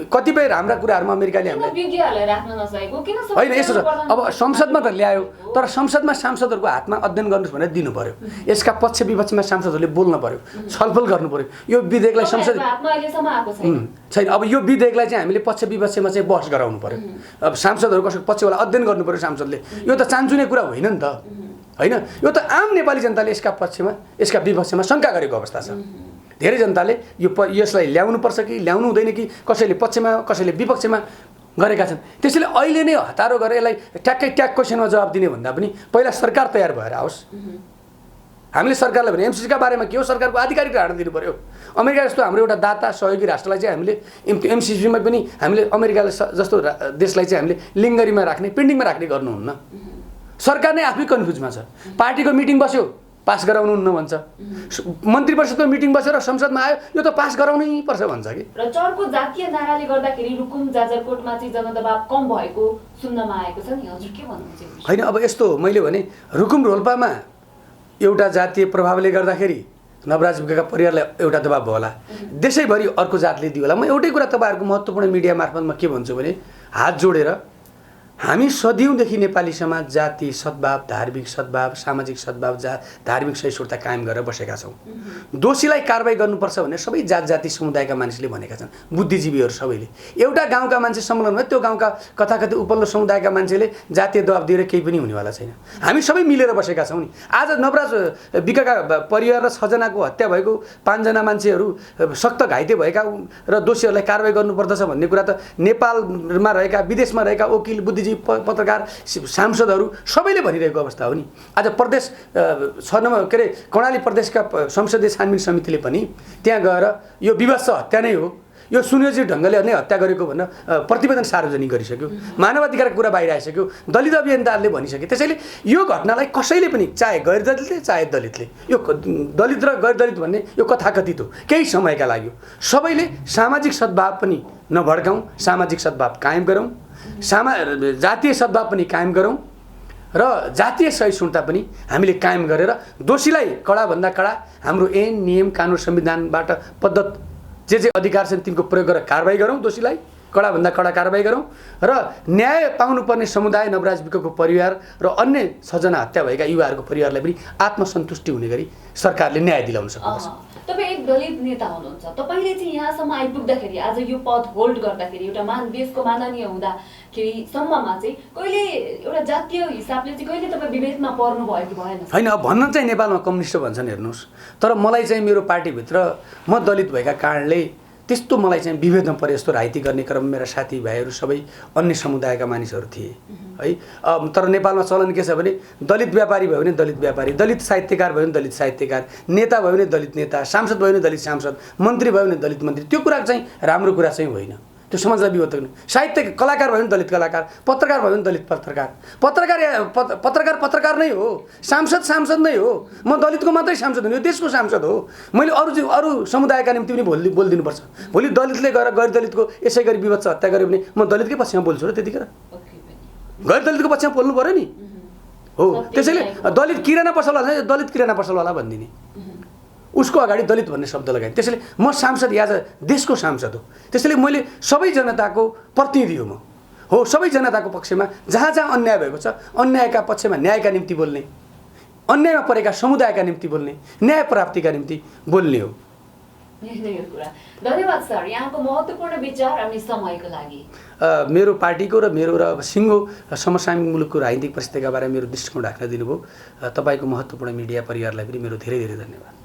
कतिपय राम्रा कुराहरूमा अमेरिकाले हामीलाई विज्ञहरूलाई राख्न नसकेको किन? होइन यसो छ, अब संसदमा त ल्यायो, तर संसदमा सांसदहरूको हातमा अध्ययन गर्नुहोस् भनेर दिनु पर्यो। यसका पक्ष विपक्षमा सांसदहरूले बोल्न पर्यो, छलफल गर्नु पर्यो। यो विधेयकलाई संसद छैन। अब यो विधेयकलाई चाहिँ हामीले पक्ष विपक्षमा चाहिँ बहस गराउनु पर्यो। अब सांसदहरू कसैको पक्षवाला अध्ययन गर्नु पर्यो सांसदले। यो त चान्चुने कुरा होइन नि त, होइन? यो त आम नेपाली जनताले यसका पक्षमा यसका विपक्षमा शङ्का गरेको अवस्था छ। धेरै जनताले यसलाई ल्याउनुपर्छ कि ल्याउनु हुँदैन कि कसैले पक्षमा कसैले विपक्षमा गरेका छन्। त्यसैले अहिले नै हतारो गरेर यसलाई ट्याक्कै ट्याग क्वेसनमा जवाब दिने भन्दा पनि पहिला सरकार तयार भएर आओस्। हामीले सरकारलाई भने एमसीसीका बारेमा के हो, सरकारको आधिकारिक धारणा दिनु पर्यो। अमेरिका जस्तो हाम्रो एउटा दाता सहयोगी राष्ट्रलाई चाहिँ हामीले एमसीसीमा पनि हामीले अमेरिका जस्तो देशलाई चाहिँ हामीले लिङ्गरीमा राख्ने, पेन्डिङमा राख्ने गर्नुहुन्न। सरकार नै आफै कन्फ्युजमा छ। पार्टीको मिटिङ बस्यो, पास गराउनुहुन्न भन्छ। मन्त्री परिषदको मिटिङ बसेर संसदमा आयो, यो त पास गराउनै पर्छ भन्छ कि। र चर्को जातीय नाराले गर्दाखेरि रुकुम जाजरकोटमा चाहिँ जनदबाव कम भएको सुन्नमा आएको छ नि, हजुर के भन्नुहुन्छ? होइन अब यस्तो मैले भने रुकुम रोल्पामा एउटा जातीय प्रभावले गर्दाखेरि नवराज विकका परिवारलाई एउटा दबाब होला, देशैभरि अर्को जातले दियो होला। म एउटै कुरा तपाईँहरूको महत्त्वपूर्ण मिडिया मार्फत म के भन्छु भने हात जोडेर हामी सदियौँदेखि नेपाली समाज जाति सद्भाव, धार्मिक सद्भाव, सामाजिक सद्भाव, धार्मिक सहिष्णुता कायम गरेर बसेका छौँ। दोषीलाई कारबाही गर्नुपर्छ भनेर सबै जात जाति समुदायका मानिसले भनेका छन्, बुद्धिजीवीहरू सबैले। एउटा गाउँका मान्छे सम्मेलन भयो, त्यो गाउँका कथाकथित उपल्लो समुदायका मान्छेले जातीय दबाब दिएर केही पनि हुनेवाला छैन। हामी सबै मिलेर बसेका छौँ नि। आज नवराज विकका परिवार र 6 जनाको हत्या भएको 5 जना मान्छेहरू सख्त घाइते भएका र दोषीहरूलाई कारबाही गर्नुपर्दछ भन्ने कुरा त नेपालमा रहेका विदेशमा रहेका वकिल बुद्धिजीवी पत्रकार सांसदहरू सबैले भनिरहेको अवस्था हो नि। आज प्रदेश 6 नम्बर के अरे कर्णाली प्रदेशका संसदीय छानबिन समितिले पनि त्यहाँ गएर यो विवश हत्या नै हो, यो सुनियोजित ढङ्गले नै हत्या गरेको भनेर प्रतिवेदन सार्वजनिक गरिसक्यो। मानवाधिकारको कुरा बाहिर आइसक्यो, दलित अभियन्ताहरूले भनिसके। त्यसैले यो घटनालाई कसैले पनि चाहे गैर दलितले चाहे दलितले, यो दलित र गैर दलित भन्ने यो कथाकथित हो, केही समयका लागि। सबैले सामाजिक सद्भाव पनि नभड्काउँ, सामाजिक सद्भाव कायम गरौँ, जातीय सद्भाव पनि कायम गरौँ र जातीय सहिष्णुता पनि हामीले कायम गरेर दोषीलाई कडाभन्दा कडा हाम्रो ऐन नियम कानुन संविधानबाट प्रदत्त जे अधिकार छन् तिनको प्रयोग गरेर कारबाही गरौँ, दोषीलाई कडाभन्दा कडा कारबाही गरौँ र न्याय पाउनुपर्ने समुदाय नवराज विकको परिवार र अन्य 6 जना हत्या भएका युवाहरूको परिवारलाई पनि आत्मसन्तुष्टि हुने गरी सरकारले न्याय दिलाउन सक्नुपर्छ। तपाईँ एक दलित नेता हुनुहुन्छ, तपाईँले चाहिँ यहाँसम्म आइपुग्दाखेरि आज यो पद होल्ड गर्दाखेरि एउटा देशको माननीय हुँदाखेरि सम्ममा चाहिँ कहिले एउटा जातीय हिसाबले चाहिँ कहिले तपाईँ विभेदमा पर्नु भयो कि भएन? होइन, भन्न चाहिँ नेपालमा कम्युनिस्ट भन्छन् हेर्नुहोस्, तर मलाई चाहिँ मेरो पार्टीभित्र म दलित भएका कारणले त्यस्तो मलाई चाहिँ विभेद नपरे जस्तो राजनीति गर्ने क्रम मेरा साथीभाइहरू सबै अन्य समुदायका मानिसहरू थिए है। तर नेपालमा चलन के छ भने दलित व्यापारी भयो भने दलित व्यापारी, दलित साहित्यकार भयो भने दलित साहित्यकार, नेता भयो भने दलित नेता, सांसद भयो भने दलित सांसद, मन्त्री भयो भने दलित मन्त्री। त्यो कुरा चाहिँ राम्रो कुरा चाहिँ होइन, त्यो समाजलाई विभक्त गर्ने। साहित्य कलाकार भयो भने दलित कलाकार, पत्रकार भयो भने दलित पत्रकार, पत्रकार नै हो, सांसद नै हो। म दलितको मात्रै सांसद हुने, यो देशको सांसद हो। मैले अरू समुदायका निम्ति पनि बोलिदिनुपर्छ। भोलि दलितले गएर गैर दलितको यसै गरी विभत्स हत्या गर्यो भने म दलितकै पक्षमा बोल्छु र त्यतिखेर गैर दलितको पक्षमा बोल्नु पऱ्यो नि। हो, त्यसैले दलित किराना पसलवाला दलित किराना पसलवाला भनिदिने, उसको अगाडि दलित भन्ने शब्द लगाएँ। त्यसैले म सांसद या देशको सांसद हो। त्यसैले मैले सबै जनताको प्रतिनिधि हो। म हो सबै जनताको पक्षमा जहाँ जहाँ अन्याय भएको छ अन्यायका पक्षमा न्यायका निम्ति बोल्ने, अन्यायमा परेका समुदायका निम्ति बोल्ने, न्याय प्राप्तिका निम्ति बोल्ने हो। धन्यवाद सर, यहाँको महत्त्वपूर्ण विचार अनि समयको लागि। मेरो पार्टीको र मेरो र सिङ्गो समसामयिक मुलुकको राजनीतिक परिस्थितिका बारेमा मेरो दृष्टिकोण राख्न दिनुभयो। तपाईँको महत्त्वपूर्ण मिडिया परिवारलाई पनि मेरो धेरै धेरै धन्यवाद।